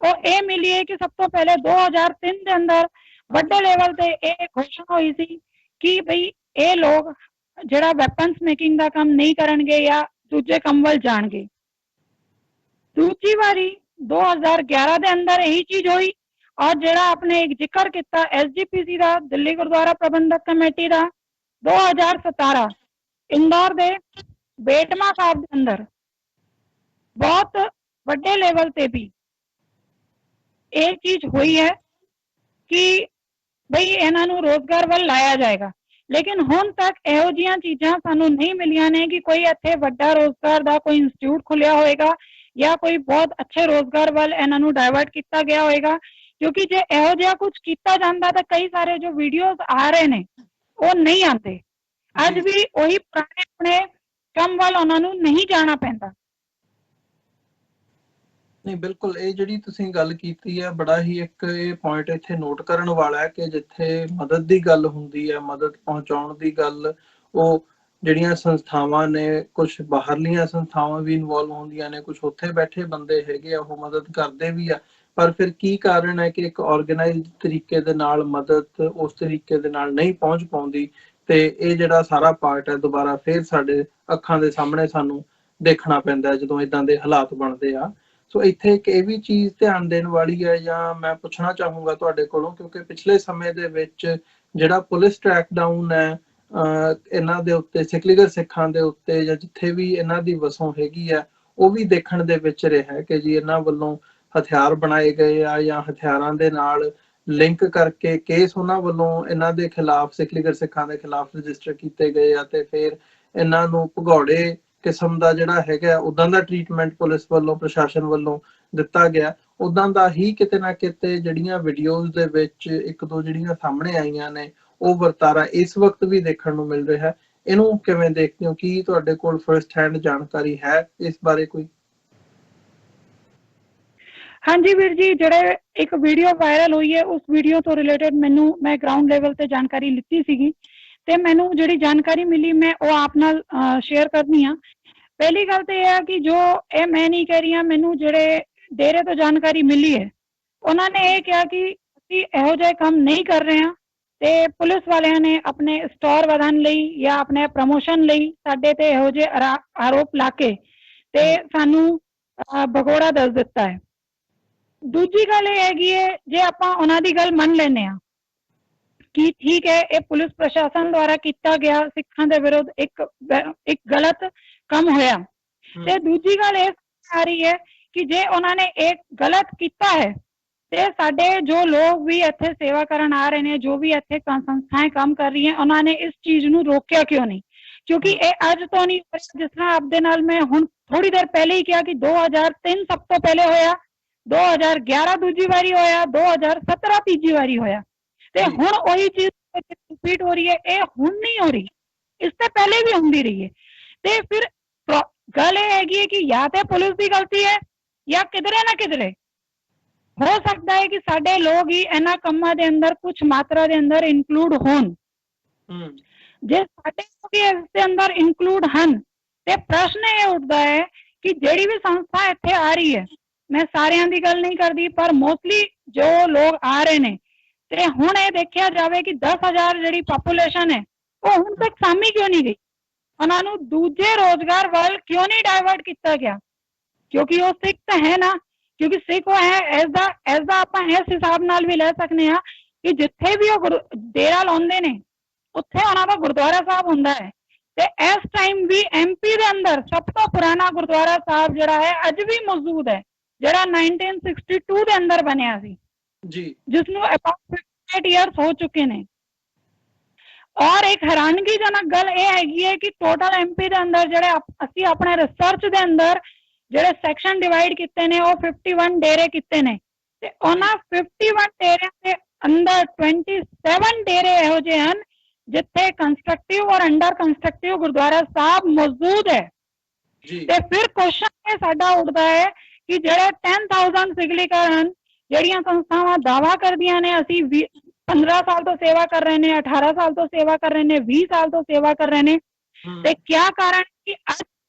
ਉਹ ਇਹ ਮਿਲੀ ਹੈ ਕਿ ਸਭ ਤੋਂ ਪਹਿਲੇ 2003 ਦੇ ਅੰਦਰ ਵੱਡੇ ਲੈਵਲ ਤੇ ਇਹ ਘੋਸ਼ਣਾ ਹੋਈ ਸੀ ਕਿ ਬਈ ਇਹ ਲੋਕ ਜਿਹੜਾ ਵੈਪਨਸ ਮੇਕਿੰਗ ਦਾ ਕੰਮ ਨਹੀਂ ਕਰਨਗੇ ਜਾਂ ਦੂਜੇ ਕੰਮ ਵੱਲ ਜਾਣਗੇ। ਦੂਜੀ ਵਾਰੀ 2011 ਦੇ ਅੰਦਰ ਇਹੀ ਚੀਜ਼ ਹੋਈ ਔਰ ਜਿਹੜਾ ਆਪਣੇ ਇੱਕ ਜ਼ਿਕਰ ਕੀਤਾ SGPC ਦਾ, ਦਿੱਲੀ ਗੁਰਦੁਆਰਾ ਪ੍ਰਬੰਧਕ ਕਮੇਟੀ ਦਾ, 2017 ਇੰਦੌਰ ਦੇ ਬੇਟਮਾ ਸਾਹਿਬ ਦੇ ਅੰਦਰ ਬਹੁਤ ਵੱਡੇ ਲੈਵਲ ਤੇ ਵੀ ਇਹ ਚੀਜ਼ ਹੋਈ ਹੈ ਕਿ ਬਈ ਇਹਨਾਂ ਨੂੰ ਰੋਜ਼ਗਾਰ ਵੱਲ ਲਾਇਆ ਜਾਏਗਾ। ਲੇਕਿਨ ਹੁਣ ਤੱਕ ਇਹੋ ਜਿਹੀਆਂ ਚੀਜ਼ਾਂ ਸਾਨੂੰ ਨਹੀਂ ਮਿਲੀਆਂ ਨੇ ਕਿ ਕੋਈ ਇੱਥੇ ਵੱਡਾ ਰੋਜ਼ਗਾਰ ਦਾ ਕੋਈ ਇੰਸਟੀਚਿਊਟ ਖੁੱਲਿਆ ਹੋਏਗਾ ਜਾਂ ਕੋਈ ਬਹੁਤ ਅੱਛੇ ਰੋਜ਼ਗਾਰ ਵੱਲ ਇਹਨਾਂ ਨੂੰ ਡਾਇਵਰਟ ਕੀਤਾ ਗਿਆ ਹੋਏਗਾ। ਕਿਉਂਕਿ ਜੇ ਇਹੋ ਜਿਹਾ ਕੁਝ ਕੀਤਾ ਜਾਂਦਾ ਤਾਂ ਕਈ ਸਾਰੇ ਜੋ ਵੀਡੀਓਜ਼ ਆ ਰਹੇ ਨੇ ਉਹ ਨਹੀਂ ਆਉਂਦੇ। ਅੱਜ ਵੀ ਉਹੀ ਪੁਰਾਣੇ ਆਪਣੇ ਕੰਮ ਵੱਲ ਉਹਨਾਂ ਨੂੰ ਨਹੀਂ ਜਾਣਾ ਪੈਂਦਾ। ਨਹੀਂ, ਬਿਲਕੁਲ ਇਹ ਜਿਹੜੀ ਤੁਸੀਂ ਗੱਲ ਕੀਤੀ ਹੈ, ਬੜਾ ਹੀ ਇੱਕ ਇਹ ਪੁਆਇੰਟ ਇੱਥੇ ਨੋਟ ਕਰਨ ਵਾਲਾ ਹੈ ਕਿ ਜਿੱਥੇ ਮਦਦ ਦੀ ਗੱਲ ਹੁੰਦੀ ਹੈ, ਮਦਦ ਪਹੁੰਚਾਉਣ ਦੀ ਗੱਲ, ਉਹ ਜਿਹੜੀਆਂ ਸੰਸਥਾਵਾਂ ਨੇ, ਕੁਝ ਬਾਹਰਲੀਆਂ ਸੰਸਥਾਵਾਂ ਵੀ ਇਨਵੋਲਵ ਹੁੰਦੀਆਂ ਨੇ, ਕੁਝ ਉੱਥੇ ਬੈਠੇ ਬੰਦੇ ਹੈਗੇ ਆ ਉਹ ਮਦਦ ਕਰਦੇ ਵੀ ਆ। ਪਰ ਫਿਰ ਕੀ ਕਾਰਨ ਹੈ ਕਿ ਇੱਕ ਆਰਗੇਨਾਈਜ਼ਡ ਤਰੀਕੇ ਦੇ ਨਾਲ ਮਦਦ ਉਸ ਤਰੀਕੇ ਦੇ ਨਾਲ ਨਹੀਂ ਪਹੁੰਚ ਪਾਉਂਦੀ ਤੇ ਇਹ ਜਿਹੜਾ ਸਾਰਾ ਪਾਰਟ ਹੈ ਦੁਬਾਰਾ ਫਿਰ ਸਾਡੇ ਅੱਖਾਂ ਦੇ ਸਾਹਮਣੇ ਸਾਨੂੰ ਦੇਖਣਾ ਪੈਂਦਾ ਜਦੋਂ ਇਦਾਂ ਦੇ ਹਾਲਾਤ ਬਣਦੇ ਆ। ਸੋ ਇੱਥੇ ਇੱਕ ਇਹ ਵੀ ਚੀਜ਼ ਧਿਆਨ ਦੇਣ ਵਾਲੀ ਹੈ ਜਾਂ ਮੈਂ ਪੁੱਛਣਾ ਚਾਹੂੰਗਾ ਤੁਹਾਡੇ ਕੋਲੋਂ, ਕਿਉਂਕਿ ਪਿਛਲੇ ਸਮੇਂ ਦੇ ਵਿੱਚ ਜਿਹੜਾ ਪੁਲਿਸ ਟ੍ਰੈਕਡਾਊਨ ਹੈ ਇਹਨਾਂ ਦੇ ਉੱਤੇ, ਸਿਕਲੀਗਰ ਸਿੱਖਾਂ ਦੇ ਉੱਤੇ ਜਾਂ ਜਿੱਥੇ ਵੀ ਇਹਨਾਂ ਦੀ ਵਸੋਂ ਹੈਗੀ ਆ, ਉਹ ਵੀ ਦੇਖਣ ਦੇ ਵਿੱਚ ਰਿਹਾ ਕਿ ਜੀ ਇਹਨਾਂ ਵੱਲੋਂ ਹਥਿਆਰ ਬਣਾਏ ਗਏ ਆ ਜਾਂ ਹਥਿਆਰਾਂ ਦੇ ਨਾਲ ਲਿੰਕ ਕਰਕੇ ਕੇਸ ਉਹਨਾਂ ਵੱਲੋਂ ਇਹਨਾਂ ਦੇ ਖਿਲਾਫ, ਸਿਕਲੀਗਰ ਸਿੱਖਾਂ ਦੇ ਖਿਲਾਫ ਰਜਿਸਟਰ ਕੀਤੇ ਗਏ ਆ ਤੇ ਫਿਰ ਇਹਨਾਂ ਨੂੰ ਭਗੌੜੇ ਕਿਸਮ ਦਾ ਜਿਹੜਾ ਹੈਗਾ ਉਦਾਂ ਦਾ ਟ੍ਰੀਟਮੈਂਟ ਪੁਲਿਸ ਵੱਲੋਂ, ਪ੍ਰਸ਼ਾਸਨ ਵੱਲੋਂ ਦਿੱਤਾ ਗਿਆ। ਉਦਾਂ ਦਾ ਹੀ ਕਿਤੇ ਨਾ ਕਿਤੇ ਜਿਹੜੀਆਂ ਵੀਡੀਓਜ਼ ਦੇ ਵਿੱਚ ਇੱਕ ਦੋ ਜਿਹੜੀਆਂ ਸਾਹਮਣੇ ਆਈਆਂ ਨੇ ਉਹ ਵਰਤਾਰਾ ਇਸ ਵਕਤ ਵੀ ਦੇਖਣ ਨੂੰ ਮਿਲ ਰਿਹਾ ਹੈ। ਇਹਨੂੰ ਕਿਵੇਂ ਦੇਖਦੇ ਹੋ? ਕੀ ਤੁਹਾਡੇ ਕੋਲ ਫਰਸਟ ਹੈਂਡ ਜਾਣਕਾਰੀ ਹੈ ਇਸ ਬਾਰੇ ਕੋਈ? ਹਾਂਜੀ ਵੀਰ ਜੀ, ਜਿਹੜੇ ਇੱਕ ਵੀਡੀਓ ਵਾਇਰਲ ਹੋਈ ਹੈ ਉਸ ਵੀਡੀਓ ਤੋਂ ਰਿਲੇਟਡ ਮੈਂ ਗਰਾਊਂਡ ਲੈਵਲ ਤੇ ਜਾਣਕਾਰੀ ਲਿੱਤੀ ਸੀਗੀ ਤੇ ਮੈਨੂੰ ਜਿਹੜੀ ਜਾਣਕਾਰੀ ਮਿਲੀ ਮੈਂ ਉਹ ਆਪ ਨਾਲ ਸ਼ੇਅਰ ਕਰਨੀ ਆ। ਪਹਿਲੀ ਗੱਲ ਤੇ ਇਹ ਹੈ ਕਿ ਜੋ ਇਹ ਮੈਂ ਨਹੀਂ ਕਹਿ ਰਹੀ ਹਾਂ, ਮੈਨੂੰ ਜਿਹੜੇ ਡੇਰੇ ਤੋਂ ਜਾਣਕਾਰੀ ਮਿਲੀ ਹੈ ਉਹਨਾਂ ਨੇ ਇਹ ਕਿਹਾ ਕਿ ਅਸੀਂ ਇਹੋ ਜਿਹੇ ਕੰਮ ਨਹੀਂ ਕਰ ਰਹੇ ਹਾਂ ਤੇ ਪੁਲਿਸ ਵਾਲਿਆਂ ਨੇ ਆਪਣੇ ਸਟੋਰ ਵਧਾਉਣ ਲਈ ਜਾਂ ਆਪਣੇ ਪ੍ਰਮੋਸ਼ਨ ਲਈ ਸਾਡੇ ਤੇ ਇਹੋ ਜਿਹੇ ਆਰੋਪ ਲਾ ਕੇ ਤੇ ਸਾਨੂੰ ਭਗੌੜਾ ਦੱਸ ਦਿੱਤਾ ਹੈ। ਦੂਜੀ ਗੱਲ ਇਹ ਹੈਗੀ ਹੈ, ਜੇ ਆਪਾਂ ਉਹਨਾਂ ਦੀ ਗੱਲ ਮੰਨ ਲੈਂਦੇ ਹਾਂ ਕਿ ਠੀਕ ਹੈ ਇਹ ਪੁਲਿਸ ਪ੍ਰਸ਼ਾਸਨ ਦੁਆਰਾ ਕੀਤਾ ਗਿਆ ਸਿੱਖਾਂ ਦੇ ਵਿਰੁੱਧ ਇੱਕ ਗਲਤ ਕੰਮ ਹੋਇਆ, ਤੇ ਦੂਜੀ ਗੱਲ ਇਹ ਆ ਰਹੀ ਹੈ ਕਿ ਜੇ ਉਹਨਾਂ ਨੇ ਇਹ ਗਲਤ ਕੀਤਾ ਹੈ ਤੇ ਸਾਡੇ ਜੋ ਲੋਕ ਵੀ ਇੱਥੇ ਸੇਵਾ ਕਰਨ ਆ ਰਹੇ ਨੇ, ਜੋ ਵੀ ਇੱਥੇ ਸੰਸਥਾएं ਕੰਮ ਕਰ ਰਹੀਆਂ, ਉਹਨਾਂ ਨੇ ਇਸ ਚੀਜ਼ ਨੂੰ ਰੋਕਿਆ ਕਿਉਂ ਨਹੀਂ? ਕਿਉਂਕਿ ਇਹ ਅੱਜ ਤੋਂ ਨਹੀਂ, ਜਿਸ ਤਰ੍ਹਾਂ ਆਪਦੇ ਨਾਲ ਮੈਂ ਹੁਣ ਥੋੜੀ ਦੇਰ ਪਹਿਲੇ ਹੀ ਕਿਹਾ ਕਿ 2003 ਸਭ ਤੋਂ ਪਹਿਲੇ ਹੋਇਆ, 2011 ਦੂਜੀ ਵਾਰੀ ਹੋਇਆ, 2017 ਤੀਜੀ ਵਾਰੀ ਹੋਇਆ, ਤੇ ਹੁਣ ਉਹੀ ਚੀਜ਼ ਰਿਪੀਟ ਹੋ ਰਹੀ ਹੈ। ਇਹ ਹੁਣ ਨਹੀਂ ਹੋ ਰਹੀ, ਇਸ ਤੋਂ ਪਹਿਲੇ ਵੀ ਹੁੰਦੀ ਰਹੀ ਹੈ। ਤੇ ਫਿਰ ਗੱਲ ਇਹ ਹੈਗੀ ਹੈ ਕਿ ਜਾਂ ਤੇ ਪੁਲਿਸ ਦੀ ਗਲਤੀ ਹੈ ਜਾਂ ਕਿਧਰੇ ਨਾ ਕਿਧਰੇ ਹੋ ਸਕਦਾ ਹੈ ਕਿ ਸਾਡੇ ਲੋਕ ਹੀ ਇਹਨਾਂ ਕੰਮਾਂ ਦੇ ਅੰਦਰ ਕੁਝ ਮਾਤਰਾ ਦੇ ਅੰਦਰ ਇਨਕਲੂਡ ਹੋਣ। ਜੇ ਸਾਡੇ ਲੋਕ ਹੀ ਇਸ ਦੇ ਅੰਦਰ ਇਨਕਲੂਡ ਹਨ ਤੇ ਪ੍ਰਸ਼ਨ ਇਹ ਉੱਠਦਾ ਹੈ ਕਿ ਜਿਹੜੀ ਵੀ ਸੰਸਥਾ ਇੱਥੇ ਆ ਰਹੀ ਹੈ, ਮੈਂ ਸਾਰਿਆਂ ਦੀ ਗੱਲ ਨਹੀਂ ਕਰਦੀ, ਪਰ ਮੋਸਟਲੀ ਜੋ ਲੋਕ ਆ ਰਹੇ ਨੇ, ਤੇ ਹੁਣ ਇਹ ਦੇਖਿਆ ਜਾਵੇ ਕਿ 10,000 ਜਿਹੜੀ ਪਾਪੂਲੇਸ਼ਨ ਹੈ ਉਹ ਹੁਣ ਤੱਕ ਸਾਹਮਣੇ ਕਿਉਂ ਨਹੀਂ ਗਈ? ਉਹਨਾਂ ਨੂੰ ਦੂਜੇ ਰੋਜ਼ਗਾਰ ਵੱਲ ਕਿਉਂ ਨਹੀਂ ਡਾਇਵਰਟ ਕੀਤਾ ਗਿਆ? ਕਿਉਂਕਿ ਉਹ ਸਿੱਖ ਤਾਂ ਹੈ ਨਾ, ਕਿਉਂਕਿ ਸਿੱਖ ਉਹ ਹੈ ਐਸ ਦਾ ਆਪਾਂ ਇਸ ਹਿਸਾਬ ਨਾਲ ਵੀ ਲੈ ਸਕਦੇ ਹਾਂ ਕਿ ਜਿੱਥੇ ਵੀ ਉਹ ਡੇਰਾ ਲਾਉਂਦੇ ਨੇ ਉੱਥੇ ਉਹਨਾਂ ਦਾ ਗੁਰਦੁਆਰਾ ਸਾਹਿਬ ਹੁੰਦਾ ਹੈ। ਤੇ ਇਸ ਟਾਈਮ ਵੀ ਐਮਪੀ ਦੇ ਅੰਦਰ ਸਭ ਤੋਂ ਪੁਰਾਣਾ ਗੁਰਦੁਆਰਾ ਸਾਹਿਬ ਜਿਹੜਾ ਹੈ ਅੱਜ ਵੀ ਮੌਜੂਦ ਹੈ, ਜਿਹੜਾ 1962 ਦੇ ਅੰਦਰ ਬਣਿਆ ਸੀ ਜੀ, ਜਿਸ ਨੂੰ ਅਬਾਊਟ 58 ਇਅਰਸ ਹੋ ਚੁੱਕੇ ਨੇ। ਔਰ ਇੱਕ ਹੈਰਾਨਗੀਜਨਕ ਗੱਲ ਇਹ ਹੈਗੀ ਹੈ ਕਿ ਟੋਟਲ ਐਮਪੀ ਦੇ ਅੰਦਰ ਜਿਹੜੇ ਅਸੀਂ ਆਪਣੇ ਰਿਸਰਚ ਦੇ ਅੰਦਰ ਜਿਹੜੇ ਸੈਕਸ਼ਨ ਡਿਵਾਈਡ ਕੀਤੇ ਨੇ ਉਹ 51 ਡੇਰੇ ਕੀਤੇ ਨੇ, ਤੇ ਉਹਨਾਂ 51 ਡੇਰਿਆਂ ਦੇ ਅੰਦਰ 27 ਡੇਰੇ ਇਹੋ ਜਿਹੇ ਹਨ ਜਿੱਥੇ ਕੰਸਟਰਕਟਿਵ ਔਰ ਅੰਡਰ ਕੰਸਟਰਕਟਿਵ ਗੁਰਦੁਆਰਾ ਸਾਹਿਬ ਮੌਜੂਦ ਹੈ। ਤੇ ਫਿਰ ਕੁਐਸਚਨ ਇਹ ਸਾਡਾ ਉੱਠਦਾ ਹੈ ਕਿ ਜਿਹੜੇ 10,000 ਸਿਗਲੀਕਰ ਹਨ, ਜਿਹੜੀਆਂ ਸੰਸਥਾਵਾਂ ਦਾਵਾ ਕਰਦੀਆਂ ਨੇ ਅਸੀਂ 15 ਸਾਲ ਤੋਂ ਸੇਵਾ ਕਰ ਰਹੇ ਨੇ, 18 ਸਾਲ ਤੋਂ ਸੇਵਾ ਕਰ ਰਹੇ ਨੇ, 20 ਸਾਲ ਤੋਂ ਸੇਵਾ ਕਰ ਰਹੇ ਨੇ, ਤੇ ਕਿਆ ਕਾਰਨ ਕਿ ਅੱਜ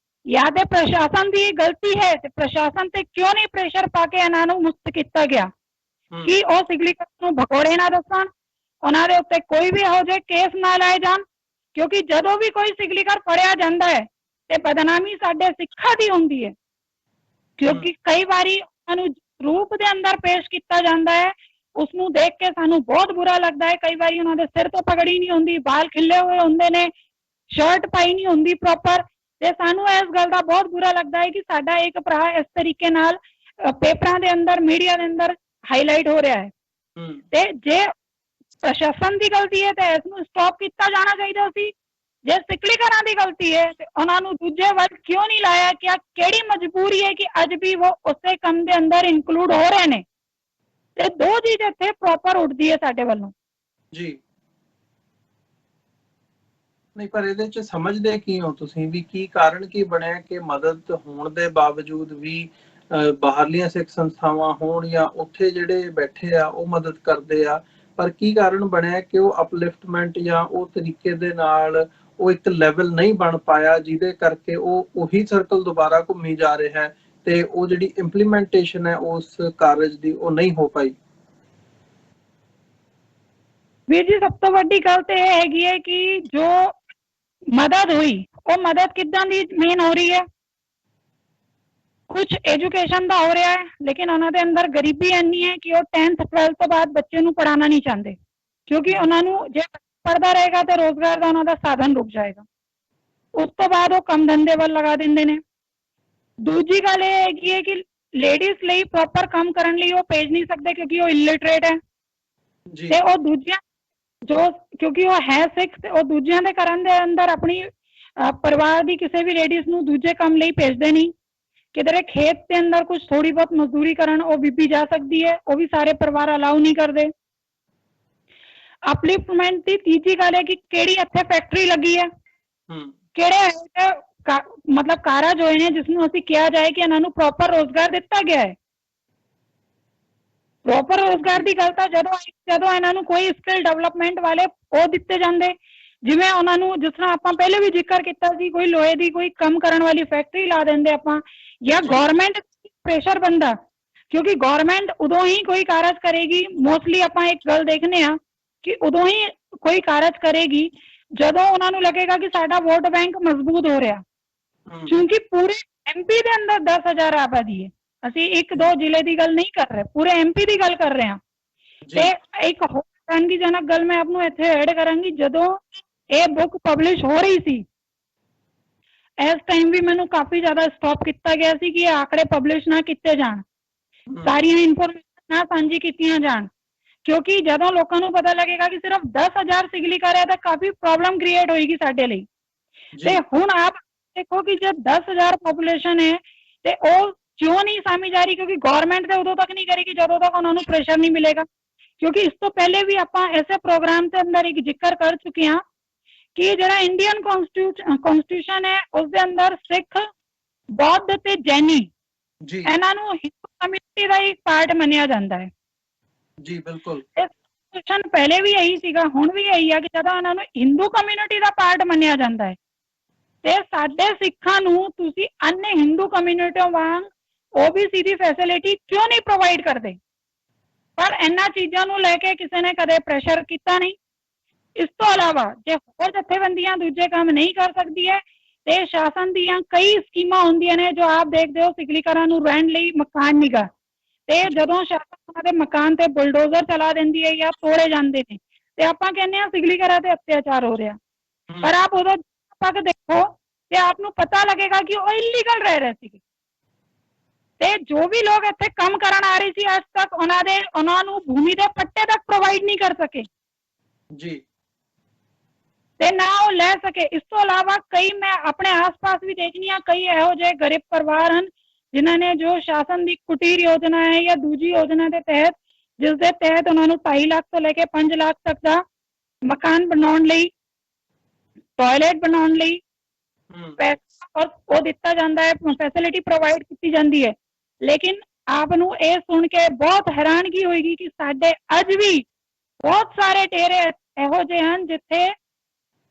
ਜਾਂ ਤੇ ਪ੍ਰਸ਼ਾਸਨ ਦੀ ਗਲਤੀ ਹੈ ਤੇ ਪ੍ਰਸ਼ਾਸਨ ਤੇ ਕਿਉਂ ਨਹੀਂ ਪ੍ਰੈਸ਼ਰ ਪਾ ਕੇ ਇਹਨਾਂ ਨੂੰ ਮੁਕਤ ਕੀਤਾ ਗਿਆ ਕਿ ਉਹ ਸਿਗਲੀਕਰ ਨੂੰ ਭਗੌੜੇ ਨਾ ਦੱਸਣ, ਉਹਨਾਂ ਦੇ ਉੱਤੇ ਕੋਈ ਵੀ ਇਹੋ ਜਿਹੇ ਕੇਸ ਨਾ ਲਾਏ ਜਾਣ। ਕਿਉਂਕਿ ਜਦੋਂ ਵੀ ਕੋਈ ਸਿਗਲੀਕਰ ਫੜਿਆ ਜਾਂਦਾ ਹੈ ਤੇ ਬਦਨਾਮੀ ਸਾਡੇ ਸਿੱਖਾਂ ਦੀ ਹੁੰਦੀ ਹੈ, ਕਿਉਂਕਿ ਕਈ ਵਾਰੀ ਉਹਨਾਂ ਨੂੰ ਰੂਪ ਦੇ ਅੰਦਰ ਪੇਸ਼ ਕੀਤਾ ਜਾਂਦਾ ਹੈ, ਉਸ ਨੂੰ ਦੇਖ ਕੇ ਸਾਨੂੰ ਬਹੁਤ ਬੁਰਾ ਲੱਗਦਾ ਹੈ। ਕਈ ਵਾਰੀ ਉਹਨਾਂ ਦੇ ਸਿਰ ਤੋਂ ਪਗੜੀ ਨਹੀਂ ਹੁੰਦੀ, ਬਾਲ ਖਿੱਲੇ ਹੋਏ ਹੁੰਦੇ ਨੇ, ਸ਼ਰਟ ਪਾਈ ਨਹੀਂ ਹੁੰਦੀ ਪ੍ਰੋਪਰ, ਤੇ ਸਾਨੂੰ ਇਸ ਗੱਲ ਦਾ ਬਹੁਤ ਬੁਰਾ ਲੱਗਦਾ ਹੈ ਕਿ ਸਾਡਾ ਇੱਕ ਭਰਾ ਇਸ ਤਰੀਕੇ ਨਾਲ ਪੇਪਰਾਂ ਦੇ ਅੰਦਰ, ਮੀਡੀਆ ਦੇ ਅੰਦਰ ਹਾਈਲਾਈਟ ਹੋ ਰਿਹਾ ਹੈ। ਤੇ ਜੇ ਪ੍ਰਸ਼ਾਸਨ ਦੀ ਗਲਤੀ ਹੈ ਤੇ ਇਸ ਨੂੰ ਸਟਾਪ ਕੀਤਾ ਜਾਣਾ ਚਾਹੀਦਾ ਸੀ। ਜੇ ਸਿਕਲੀਕਰਾਂ ਦੀ ਗਲਤੀ ਹੈ ਤੇ ਉਹਨਾਂ ਨੂੰ ਦੂਜੇ ਵੱਲ ਕਿਉਂ ਨਹੀਂ ਲਾਇਆ? ਕਿ ਕਿਹੜੀ ਮਜਬੂਰੀ ਹੈ ਕਿ ਅੱਜ ਵੀ ਉਹ ਉਸੇ ਕੰਮ ਦੇ ਅੰਦਰ ਇਨਕਲੂਡ ਹੋ ਰਹੇ ਨੇ? ਤੇ ਦੋ ਚੀਜ਼ ਇੱਥੇ ਪ੍ਰੋਪਰ ਉੱਠਦੀ ਹੈ ਸਾਡੇ ਵੱਲੋਂ ਜੀ। ਨਹੀਂ, ਪਰ ਇਹਦੇ ਚ ਸਮਝਦੇ ਕੀ ਹੋ ਤੁਸੀਂ ਵੀ ਕੀ ਕਾਰਨ ਕੀ ਬਣਿਆ ਕਿ ਮਦਦ ਹੋਣ ਦੇ ਬਾਵਜੂਦ ਵੀ ਬਾਹਰਲੀਆਂ ਸਿੱਖ ਸੰਸਥਾਵਾਂ ਹੋਣ ਜਾਂ ਉੱਥੇ ਜਿਹੜੇ ਬੈਠੇ ਆ ਉਹ ਮਦਦ ਕਰਦੇ ਆ, ਪਰ ਕੀ ਕਾਰਨ ਬਣਿਆ ਕਿ ਉਹ ਅਪਲਿਫਟਮੈਂਟ ਜਾਂ ਉਹ ਤਰੀਕੇ ਦੇ ਨਾਲ ਉਹ ਇੱਕ ਲੈਵਲ ਨਹੀਂ ਬਣ ਪਾਇਆ ਜਿਹਦੇ ਕਰਕੇ ਉਹ ਉਹੀ ਸਰਕਲ ਦੁਬਾਰਾ ਘੁੰਮੀ ਜਾ ਰਿਹਾ ਹੈ ਤੇ ਉਹ ਜਿਹੜੀ ਇੰਪਲੀਮੈਂਟੇਸ਼ਨ ਹੈ ਉਸ ਕਾਰਜ ਦੀ ਉਹ ਨਹੀਂ ਹੋ ਪਾਈ? ਵੀਰ ਜੀ, ਸਭ ਤੋਂ ਵੱਡੀ ਗੱਲ ਤੇ ਇਹ ਹੈਗੀ ਹੈ ਕਿ ਜੋ ਮਦਦ ਹੋਈ ਉਹ ਮਦਦ ਕਿੱਦਾਂ ਦੀ ਮੇਨ ਹੋ ਰਹੀ ਹੈ? ਕੁਝ ਐਜੂਕੇਸ਼ਨ ਦਾ ਹੋ ਰਿਹਾ ਹੈ, ਲੇਕਿਨ ਉਹਨਾਂ ਦੇ ਅੰਦਰ ਗਰੀਬੀ ਇੰਨੀ ਹੈ ਕਿ ਉਹ 10th 12th ਤੋਂ ਬਾਅਦ ਬੱਚੇ ਨੂੰ ਪੜ੍ਹਾਉਣਾ ਨਹੀਂ ਚਾਹੁੰਦੇ, ਕਿਉਂਕਿ ਉਹਨਾਂ ਨੂੰ ਜੇ ਪੜ੍ਹਦਾ ਰਹੇਗਾ ਤਾਂ ਰੋਜ਼ਗਾਰ ਦਾ ਉਹਨਾਂ ਦਾ ਸਾਧਨ ਰੁਕ ਜਾਏਗਾ। ਉਸ ਤੋਂ ਬਾਅਦ ਉਹ ਕੰਮ ਧੰਦੇ ਵੱਲ ਲਗਾ ਦਿੰਦੇ ਨੇ। ਦੂਜੀ ਗੱਲ ਇਹ ਹੈਗੀ ਹੈ ਕਿ ਲੇਡੀਜ਼ ਲਈ ਪ੍ਰੋਪਰ ਕੰਮ ਕਰਨ ਲਈ ਉਹ ਭੇਜ ਨਹੀਂ ਸਕਦੇ ਕਿਉਂਕਿ ਉਹ ਇਲਿਟਰੇਟ ਹੈ, ਤੇ ਉਹ ਦੂਜਿਆਂ ਜੋ ਕਿਉਂਕਿ ਉਹ ਹੈ ਸਿੱਖ, ਤੇ ਉਹ ਦੂਜਿਆਂ ਦੇ ਕਰਨ ਦੇ ਅੰਦਰ ਆਪਣੀ ਪਰਿਵਾਰ ਦੀ ਕਿਸੇ ਵੀ ਲੇਡੀਜ਼ ਨੂੰ ਦੂਜੇ ਕੰਮ ਲਈ ਭੇਜਦੇ ਨਹੀਂ। ਕਿਧਰੇ ਖੇਤ ਦੇ ਅੰਦਰ ਕੁਝ ਥੋੜੀ ਬਹੁਤ ਮਜ਼ਦੂਰੀ ਕਰਨ ਉਹ ਬੀਬੀ ਜਾ ਸਕਦੀ ਹੈ, ਉਹ ਵੀ ਸਾਰੇ ਪਰਿਵਾਰ ਅਲਾਉ ਨਹੀਂ ਕਰਦੇ। ਅਪਲਿਫਟਮੈਂਟ ਦੀ ਤੀਜੀ ਗੱਲ ਹੈ ਕਿ ਕਿਹੜੀ ਇੱਥੇ ਫੈਕਟਰੀ ਲੱਗੀ ਹੈ, ਕਿਹੜੇ ਮਤਲਬ ਕਾਰਜ ਹੋਏ ਨੇ ਜਿਸ ਨੂੰ ਅਸੀਂ ਕਿਹਾ ਜਾਏ ਕਿ ਇਹਨਾਂ ਨੂੰ ਪ੍ਰੋਪਰ ਰੋਜ਼ਗਾਰ ਦਿੱਤਾ ਗਿਆ ਹੈ। ਪ੍ਰੋਪਰ ਰੋਜ਼ਗਾਰ ਦੀ ਗੱਲ ਤਾਂ ਜਦੋਂ ਇਹਨਾਂ ਨੂੰ ਕੋਈ ਸਕਿੱਲ ਡਿਵੈਲਪਮੈਂਟ ਵਾਲੇ ਉਹ ਦਿੱਤੇ ਜਾਂਦੇ, ਜਿਵੇਂ ਉਹਨਾਂ ਨੂੰ ਜਿਸ ਤਰ੍ਹਾਂ ਆਪਾਂ ਪਹਿਲੇ ਵੀ ਜ਼ਿਕਰ ਕੀਤਾ ਸੀ, ਕੋਈ ਲੋਹੇ ਦੀ ਕੋਈ ਕੰਮ ਕਰਨ ਵਾਲੀ ਫੈਕਟਰੀ ਲਾ ਦਿੰਦੇ ਆਪਾਂ, ਜਾਂ ਗਵਰਨਮੈਂਟ ਪ੍ਰੈਸ਼ਰ ਬਣਦਾ, ਕਿਉਂਕਿ ਗਵਰਨਮੈਂਟ ਉਦੋਂ ਹੀ ਕੋਈ ਕਾਰਜ ਕਰੇਗੀ। ਮੋਸਟਲੀ ਆਪਾਂ ਇੱਕ ਗੱਲ ਦੇਖਦੇ ਹਾਂ ਕਿ ਉਦੋਂ ਹੀ ਕੋਈ ਕਾਰਜ ਕਰੇਗੀ ਜਦੋਂ ਉਹਨਾਂ ਨੂੰ ਲੱਗੇਗਾ ਕਿ ਸਾਡਾ ਵੋਟ ਬੈਂਕ ਮਜ਼ਬੂਤ ਹੋ ਰਿਹਾ, ਕਿਉਂਕਿ ਪੂਰੇ ਐਮਪੀ ਦੇ ਅੰਦਰ 10,000 ਆਬਾਦੀ ਹੈ। ਅਸੀਂ ਇੱਕ ਦੋ ਜ਼ਿਲ੍ਹੇ ਦੀ ਗੱਲ ਨਹੀਂ ਕਰ ਰਹੇ, ਪੂਰੇ ਐਮਪੀ ਦੀ ਗੱਲ ਕਰ ਰਹੇ ਹਾਂ। ਤੇ ਇੱਕ ਹੋਰ ਹੈਰਾਨਗੀਜਨਕ ਗੱਲ ਮੈਂ ਆਪ ਨੂੰ ਇੱਥੇ ਐਡ ਕਰਾਂਗੀ, ਜਦੋਂ ਇਹ ਬੁੱਕ ਪਬਲਿਸ਼ ਹੋ ਰਹੀ ਸੀ ਇਸ ਟਾਈਮ ਵੀ ਮੈਨੂੰ ਕਾਫੀ ਜ਼ਿਆਦਾ ਸਟਾਪ ਕੀਤਾ ਗਿਆ ਸੀ ਕਿ ਇਹ ਆંકੜੇ ਪਬਲਿਸ਼ ਨਾ ਕੀਤੇ ਜਾਣ, ਸਾਰੀਆਂ ਇਨਫੋਰਮੇਸ਼ਨ ਨਾ ਸਾਂਝੀ ਕੀਤੀਆਂ ਜਾਣ, ਕਿਉਂਕਿ ਜਦੋਂ ਲੋਕਾਂ ਨੂੰ ਪਤਾ ਲੱਗੇਗਾ ਕਿ ਸਿਰਫ 10,000 ਸਿਗਲੀਕਰ ਹੈ ਤਾਂ ਕਾਫੀ ਪ੍ਰੋਬਲਮ ਕ੍ਰੀਏਟ ਹੋਏਗੀ ਸਾਡੇ ਲਈ। ਤੇ ਹੁਣ ਆਪ ਦੇਖੋ ਕਿ ਜਦ 10,000 ਪੋਪੂਲੇਸ਼ਨ ਹੈ ਤੇ ਉਹ ਕਿਉਂ ਨਹੀਂ ਸਾਮੀ ਜਾ ਰਹੀ, ਕਿਉਂਕਿ ਗਵਰਨਮੈਂਟ ਤੇ ਉਦੋਂ ਤੱਕ ਨਹੀਂ ਕਰੇਗੀ ਜਦੋਂ ਤੱਕ ਉਹਨਾਂ ਨੂੰ ਪ੍ਰੈਸ਼ਰ ਨਹੀਂ ਮਿਲੇਗਾ। ਕਿਉਂਕਿ ਇਸ ਤੋਂ ਪਹਿਲੇ ਵੀ ਆਪਾਂ ਐਸੇ ਪ੍ਰੋਗਰਾਮ ਦੇ ਅੰਦਰ ਇੱਕ ਜ਼ਿਕਰ ਕਰ ਚੁੱਕੇ ਹਾਂ ਕਿ ਜਿਹੜਾ ਇੰਡੀਅਨ ਕਨਸਟੀਟਿਊਸ਼ਨ ਹੈ ਉਸਦੇ ਅੰਦਰ ਸਿੱਖ, ਬੌਧ ਤੇ ਜੈਨੀ ਇਹਨਾਂ ਨੂੰ ਹਿੰਦੂ ਕਮਿਊਨਿਟੀ ਦਾ ਇੱਕ ਪਾਰਟ ਮੰਨਿਆ ਜਾਂਦਾ ਹੈ। ਜੀ ਬਿਲਕੁਲ, ਕਨਸਟੀਟਿਊਸ਼ਨ ਪਹਿਲੇ ਵੀ ਇਹੀ ਸੀਗਾ, ਹੁਣ ਵੀ ਇਹੀ ਆ ਕਿ ਜਦੋਂ ਇਹਨਾਂ ਨੂੰ ਹਿੰਦੂ ਕਮਿਊਨਿਟੀ ਦਾ ਪਾਰਟ ਮੰਨਿਆ ਜਾਂਦਾ ਹੈ ਤੇ ਸਾਡੇ ਸਿੱਖਾਂ ਨੂੰ ਤੁਸੀਂ अन्य ਹਿੰਦੂ ਕਮਿਊਨਿਟੀ ਵਾਂਗ OBC ਦੀ ਫੈਸਿਲਿਟੀ ਕਿਉਂ ਨਹੀਂ ਪ੍ਰੋਵਾਈਡ ਕਰਦੇ? ਪਰ ਇਹਨਾਂ ਚੀਜ਼ਾਂ ਨੂੰ ਲੈ ਕੇ ਕਿਸੇ ਨੇ ਕਦੇ ਪ੍ਰੈਸ਼ਰ ਕੀਤਾ ਨਹੀਂ। ਇਸ ਤੋਂ ਇਲਾਵਾ ਜੇ ਹੋਰ ਜਥੇਬੰਦੀਆਂ ਦੂਜੇ ਕੰਮ ਨਹੀਂ ਕਰ ਸਕਦੀ ਹੈ ਤੇ ਸ਼ਾਸਨ ਦੀਆਂ ਕਈ ਸਕੀਮਾਂ ਹੁੰਦੀਆਂ ਨੇ ਜੋ ਆਪ ਦੇਖਦੇ ਹੋ, ਸਿਗਲੀਕਰਾਂ ਨੂੰ ਰਹਿਣ ਲਈ ਮਕਾਨ ਨਿਗਾ, ਤੇ ਜਦੋਂ ਸ਼ਾਸਨ ਉਹਨਾਂ ਦੇ ਮਕਾਨ ਤੇ ਬੁਲਡੋਜ਼ਰ ਚਲਾ ਦਿੰਦੀ ਹੈ ਜਾਂ ਤੋੜੇ ਜਾਂਦੇ ਨੇ ਤੇ ਆਪਾਂ ਕਹਿੰਦੇ ਹਾਂ ਸਿਗਲੀਕਰਾਂ ਤੇ ਅਤਿਆਚਾਰ ਹੋ ਰਿਹਾ, ਪਰ ਆਪ ਉਦੋਂ ਤੱਕ ਦੇਖੋ ਤੇ ਆਪ ਨੂੰ ਪਤਾ ਲੱਗੇਗਾ ਕਿ ਉਹ ਇਲੀਗਲ ਰਹਿ ਰਹੇ ਸੀ ਤੇ ਜੋ ਵੀ ਲੋਕ ਇੱਥੇ ਕੰਮ ਕਰਨ ਆ ਰਹੇ ਸੀ ਅੱਜ ਤੱਕ ਉਹਨਾਂ ਨੂੰ ਭੂਮੀ ਦੇ ਪੱਟੇ ਤੱਕ ਪ੍ਰੋਵਾਈਡ ਨਹੀਂ ਕਰ ਸਕੇ ਜੀ, ਤੇ ਨਾ ਉਹ ਲੈ ਸਕੇ। ਇਸ ਤੋਂ ਇਲਾਵਾ ਕਈ ਮੈਂ ਆਪਣੇ ਆਸ-ਪਾਸ ਵੀ ਦੇਖਨੀ ਆ, ਕਈ ਇਹੋ ਜਿਹੇ ਗਰੀਬ ਪਰਿਵਾਰ ਹਨ ਜਿਨ੍ਹਾਂ ਨੇ ਜੋ ਸ਼ਾਸਨ ਦੀ ਕੁਟੀਰ ਯੋਜਨਾ ਹੈ ਜਾਂ ਦੂਜੀ ਯੋਜਨਾ ਦੇ ਤਹਿਤ, ਜਿਸ ਦੇ ਤਹਿਤ ਉਹਨਾਂ ਨੂੰ 2.5 ਲੱਖ ਤੋਂ ਲੈ ਕੇ 5 ਲੱਖ ਤੱਕ ਦਾ ਮਕਾਨ ਬਣਾਉਣ ਲਈ, ਟਾਇਲਟ ਬਣਾਉਣ ਲਈ ਪੈਸਾ ਔਰ ਉਹ ਦਿੱਤਾ ਜਾਂਦਾ ਹੈ, ਫੈਸਿਲਿਟੀ ਪ੍ਰੋਵਾਈਡ ਕੀਤੀ ਜਾਂਦੀ ਹੈ। ਲੇਕਿਨ ਆਪ ਨੂੰ ਇਹ ਸੁਣ ਕੇ ਬਹੁਤ ਹੈਰਾਨਗੀ ਹੋਏਗੀ ਕਿ ਸਾਡੇ ਅੱਜ ਵੀ ਬਹੁਤ ਸਾਰੇ ਡੇਰੇ ਇਹੋ ਜਿਹੇ ਹਨ ਜਿੱਥੇ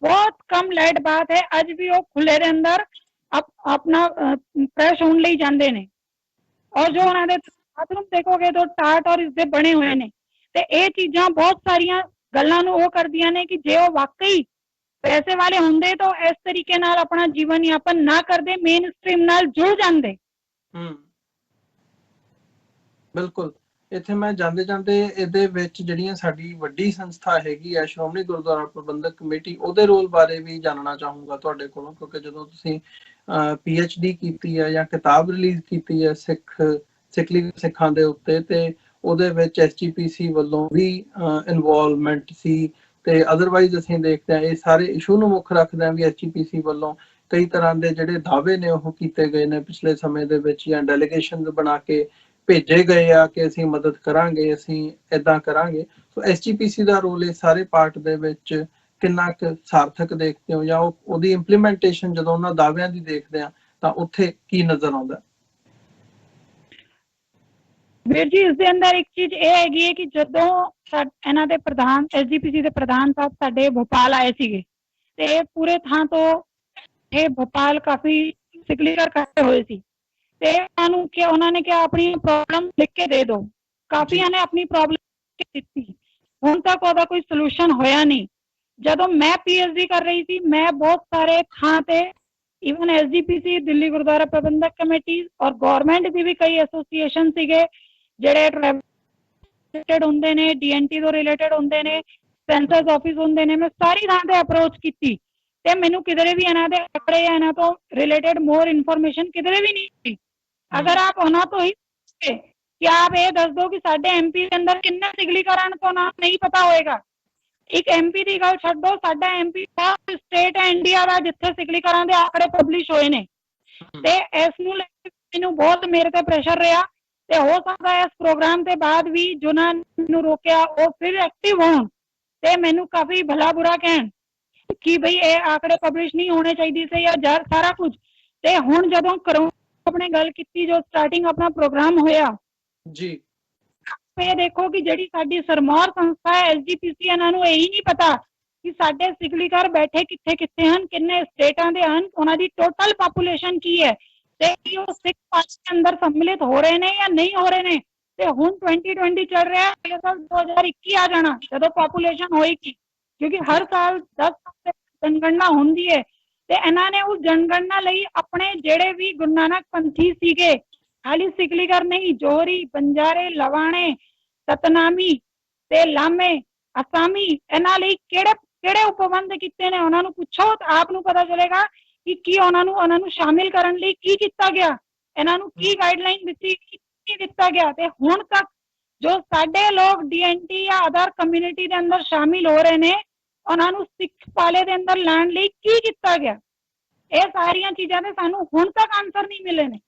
ਬਹੁਤ ਕਮ ਲਾਈਟ ਬਾਤ ਹੈ, ਅੱਜ ਵੀ ਉਹ ਖੁੱਲੇ ਦੇ ਅੰਦਰ ਆਪਣਾ ਫਰੈਸ਼ ਹੋਣ ਲਈ ਜਾਂਦੇ ਨੇ ਔਰ ਜੋ ਉਹਨਾਂ ਦੇ ਬਾਥਰੂਮ ਦੇਖੋਗੇ ਤਾਂ ਟਾਟ ਔਰ ਇਸਦੇ ਬਣੇ ਹੋਏ ਨੇ। ਤੇ ਇਹ ਚੀਜ਼ਾਂ ਬਹੁਤ ਸਾਰੀਆਂ ਗੱਲਾਂ ਨੂੰ ਉਹ ਕਰਦੀਆਂ ਨੇ ਕਿ ਜੇ ਉਹ ਵਾਕਈ ਪੈਸੇ ਵਾਲੇ ਹੁੰਦੇ ਤਾਂ ਇਸ ਤਰੀਕੇ ਨਾਲ ਆਪਣਾ ਜੀਵਨ ਯਾਪਨ ਨਾ ਕਰਦੇ, ਮੇਨ ਸਟ੍ਰੀਮ ਨਾਲ ਜੁੜ ਜਾਂਦੇ। ਬਿਲਕੁਲ, ਇੱਥੇ ਮੈਂ ਜਾਂਦੇ ਜਾਂਦੇ ਇਹਦੇ ਵਿੱਚ ਜਿਹੜੀਆਂ ਸਾਡੀ ਵੱਡੀ ਸੰਸਥਾ ਹੈਗੀ ਆ ਸ਼੍ਰੋਮਣੀ ਗੁਰਦੁਆਰਾ ਪ੍ਰਬੰਧਕ ਕਮੇਟੀ, ਉਹਦੇ ਰੋਲ ਬਾਰੇ ਵੀ ਜਾਣਨਾ ਚਾਹੂੰਗਾ ਤੁਹਾਡੇ ਕੋਲੋਂ, ਕਿਉਂਕਿ ਜਦੋਂ ਤੁਸੀਂ PhD ਕੀਤੀ ਹੈ ਜਾਂ ਕਿਤਾਬ ਰਿਲੀਜ਼ ਕੀਤੀ ਹੈ ਸਿੱਖਾਂ ਦੇ ਉੱਤੇ, ਤੇ ਉਹਦੇ ਵਿੱਚ SGPC ਵੱਲੋਂ ਵੀ ਇਨਵੋਲਵਮੈਂਟ ਸੀ, ਤੇ ਅਦਰਵਾਈਜ਼ ਅਸੀਂ ਦੇਖਦੇ ਹਾਂ ਇਹ ਸਾਰੇ ਇਸ਼ੂ ਨੂੰ ਮੁੱਖ ਰੱਖਦੇ ਹਾਂ ਵੀ SGPC ਵੱਲੋਂ ਕਈ ਤਰ੍ਹਾਂ ਦੇ ਜਿਹੜੇ ਦਾਅਵੇ ਨੇ ਉਹ ਕੀਤੇ ਗਏ ਨੇ ਪਿਛਲੇ ਸਮੇਂ ਦੇ ਵਿੱਚ, ਜਾਂ ਡੈਲੀਗੇਸ਼ਨ ਬਣਾ ਕੇ ਭੇਜੇ ਗਏ ਆ ਕਿ ਅਸੀਂ ਮਦਦ ਕਰਾਂਗੇ, ਅਸੀਂ ਏਦਾਂ ਕਰਾਂਗੇ। ਸੋ SGPC ਦਾ ਰੋਲ ਇਸ ਸਾਰੇ ਪਾਰਟ ਦੇ ਵਿੱਚ ਕਿੰਨਾ ਕੁ ਸਾਰਥਕ ਦੇਖਦੇ ਹੋ, ਜਾਂ ਉਹਦੀ ਇੰਪਲੀਮੈਂਟੇਸ਼ਨ ਜਦੋਂ ਉਹਨਾਂ ਦਾਅਵਿਆਂ ਦੀ ਦੇਖਦੇ ਆ ਤਾਂ ਉੱਥੇ ਕੀ ਨਜ਼ਰ ਆਉਂਦਾ? ਵੀਰ ਜੀ, ਇਸ ਦੇ ਅੰਦਰ ਇੱਕ ਚੀਜ਼ ਇਹ ਹੈਗੀ ਹੈ ਕਿ ਜਦੋਂ ਇਹਨਾਂ ਦੇ ਪ੍ਰਧਾਨ SGPC ਦੇ ਪ੍ਰਧਾਨ ਸਾਹਿਬ ਸਾਡੇ ਭੋਪਾਲ ਆਏ ਸੀਗੇ ਤੇ ਪੂਰੇ ਥਾਂ ਤੋਂ ਇਹ ਭੋਪਾਲ ਕਾਫੀ ਸਿਗਲੀਕਰ ਇਕੱਠੇ ਹੋਏ ਸੀ ਤੇ ਉਹਨਾਂ ਨੇ ਕਿਹਾ ਆਪਣੀ ਪ੍ਰੋਬਲਮ ਲਿਖ ਕੇ ਦੇ ਦਿਓ। ਕਾਫੀਆਂ ਨੇ ਆਪਣੀ ਪ੍ਰੋਬਲਮ ਦਿੱਤੀ, ਹੁਣ ਤੱਕ ਉਹਦਾ ਕੋਈ ਸੋਲੂਸ਼ਨ ਹੋਇਆ ਨਹੀਂ। ਜਦੋਂ ਮੈਂ PhD ਕਰ ਰਹੀ ਸੀ ਮੈਂ ਬਹੁਤ ਸਾਰੇ ਥਾਂ ਤੇ ਈਵਨ SGPC, ਦਿੱਲੀ ਗੁਰਦੁਆਰਾ ਪ੍ਰਬੰਧਕ ਕਮੇਟੀ ਔਰ ਗਵਰਨਮੈਂਟ ਦੀ ਵੀ ਕਈ ਐਸੋਸੀਏਸ਼ਨ ਸੀਗੇ ਜਿਹੜੇ ਰਿਲੇਟਡ ਹੁੰਦੇ ਨੇ, DNT ਤੋਂ ਰਿਲੇਟਡ ਹੁੰਦੇ ਨੇ, ਸੈਂਸਸ ਆਫਿਸ ਹੁੰਦੇ ਨੇ, ਮੈਂ ਸਾਰੀ ਥਾਂ ਤੇ ਅਪਰੋਚ ਕੀਤੀ ਤੇ ਮੈਨੂੰ ਕਿਧਰੇ ਵੀ ਇਹਨਾਂ ਦੇ ਆંકੜੇ ਜਾਂ ਇਹਨਾਂ ਤੋਂ ਰਿਲੇਟਡ ਮੋਰ ਇਨਫੋਰਮੇਸ਼ਨ ਕਿਧਰੇ ਵੀ ਨਹੀਂ ਸੀ। ਅਗਰ ਆਪ ਉਹਨਾਂ ਤੋਂ ਹੀ ਕਿ ਆਪ ਇਹ ਦੱਸ ਦੋ ਕਿ ਸਾਡੇ MP ਦੇ ਅੰਦਰ ਕਿੰਨੇ ਸਿਗਲੀਕਰਨ ਤੋਂ ਨਾਮ ਨਹੀਂ ਪਤਾ ਹੋਏਗਾ। ਇੱਕ MP ਦੀ ਗੱਲ ਛੱਡ ਦੋ, ਸਾਡਾ MP ਸਟੇਟ ਹੈ ਇੰਡੀਆ ਦਾ ਜਿੱਥੇ ਸਿਗਲੀਕਰਨ ਦੇ ਆંકੜੇ ਪਬਲਿਸ਼ ਹੋਏ ਨੇ, ਤੇ ਇਸ ਨੂੰ ਲੈ ਕੇ ਮੈਨੂੰ ਬਹੁਤ ਮੇਰੇ ਤੇ ਪ੍ਰੈਸ਼ਰ ਰਿਹਾ ਤੇ ਹੋ ਸਕਦਾ ਇਸ ਪ੍ਰੋਗਰਾਮ ਦੇ ਬਾਅਦ ਵੀ ਜਿਨ੍ਹਾਂ ਨੂੰ ਰੋਕਿਆ ਉਹ ਫਿਰ ਐਕਟਿਵ ਹੋਣ ਤੇ ਮੈਨੂੰ ਕਾਫੀ ਭਲਾ ਬੁਰਾ ਕਹਿਣ ਕਿ ਬਈ ਇਹ ਆંકੜੇ ਪਬਲਿਸ਼ ਨਹੀਂ ਹੋਣੇ ਚਾਹੀਦੇ ਸੀ ਜਾਂ ਸਾਰਾ ਕੁਝ। ਤੇ ਹੁਣ ਜਦੋਂ ਆਪਣੇ ਗੱਲ ਕੀਤੀ, ਜੋ ਸਟਾਰਟਿੰਗ ਆਪਣਾ ਪ੍ਰੋਗਰਾਮ ਹੋਇਆ ਜੀ, ਇਹ ਦੇਖੋ ਕਿ ਜਿਹੜੀ ਸਾਡੀ ਸਰਮੌਰ ਸੰਸਥਾ ਹੈ SGPC, ਇਹਨਾਂ ਨੂੰ ਇਹੀ ਨਹੀਂ ਪਤਾ ਕਿ ਸਾਡੇ ਸਿਗਲੀਕਰ ਬੈਠੇ ਕਿੱਥੇ ਕਿੱਥੇ ਹਨ, ਕਿੰਨੇ ਸਟੇਟਾਂ ਦੇ ਹਨ, ਉਹਨਾਂ ਦੀ ਟੋਟਲ ਪਾਪੂਲੇਸ਼ਨ ਕੀ ਹੈ ਤੇ ਕੀ ਉਹ ਸਿੱਖ ਪੰਥ ਦੇ ਅੰਦਰ ਸੰਮਿਲਿਤ ਹੋ ਰਹੇ ਨੇ ਜਾਂ ਨਹੀਂ ਹੋ ਰਹੇ ਨੇ। ਤੇ ਹੁਣ 2020 ਚੱਲ ਰਿਹਾ ਹੈ, ਅਗਲੇ ਸਾਲ 2021 ਆ ਜਾਣਾ ਜਦੋਂ ਪਾਪੂਲੇਸ਼ਨ ਹੋਏਗੀ, ਕਿਉਂਕਿ ਹਰ ਸਾਲ 10 ਸਾਲ ਜਨਗਣਨਾ ਹੁੰਦੀ ਹੈ ਤੇ ਇਹਨਾਂ ਨੇ ਉਸ ਜਨਗਣਨਾ ਲਈ ਆਪਣੇ ਜਿਹੜੇ ਵੀ ਗੁਰੂ ਨਾਨਕ ਪੰਥੀ ਸੀਗੇ, ਖਾਲੀ ਸਿਗਲੀਕਰ ਨਹੀਂ, ਜੋਹਰੀ, ਬੰਜਾਰੇ, ਲਵਾਣੇ, ਸਤਨਾਮੀ ਤੇ ਲਾਮੇ, ਅਸਾਮੀ, ਇਹਨਾਂ ਲਈ ਕਿਹੜੇ ਉਪਬੰਧ ਕੀਤੇ ਨੇ ਉਹਨਾਂ ਨੂੰ ਪੁੱਛੋ ਤਾਂ ਆਪ ਨੂੰ ਪਤਾ ਚੱਲੇਗਾ ਕਿ ਕੀ ਉਹਨਾਂ ਨੂੰ ਸ਼ਾਮਿਲ ਕਰਨ ਲਈ ਕੀ ਕੀਤਾ ਗਿਆ, ਇਹਨਾਂ ਨੂੰ ਕੀ ਗਾਈਡਲਾਈਨ ਦਿੱਤੀ, ਕੀ ਦਿੱਤਾ ਗਿਆ। ਤੇ ਹੁਣ ਤੱਕ ਜੋ ਸਾਡੇ ਲੋਕ DNT ਜਾਂ ਅਦਰ ਕਮਿਊਨਿਟੀ ਦੇ ਅੰਦਰ ਸ਼ਾਮਿਲ ਹੋ ਰਹੇ ਨੇ, ਉਹਨਾਂ ਨੂੰ ਸਿੱਖ ਪਾਲੇ ਦੇ ਅੰਦਰ ਲੈਣ ਲਈ ਕੀ ਕੀਤਾ ਗਿਆ, ਇਹ ਸਾਰੀਆਂ ਚੀਜ਼ਾਂ ਦੇ ਸਾਨੂੰ ਹੁਣ ਤੱਕ ਆਨਸਰ ਨਹੀਂ ਮਿਲੇ ਨੇ।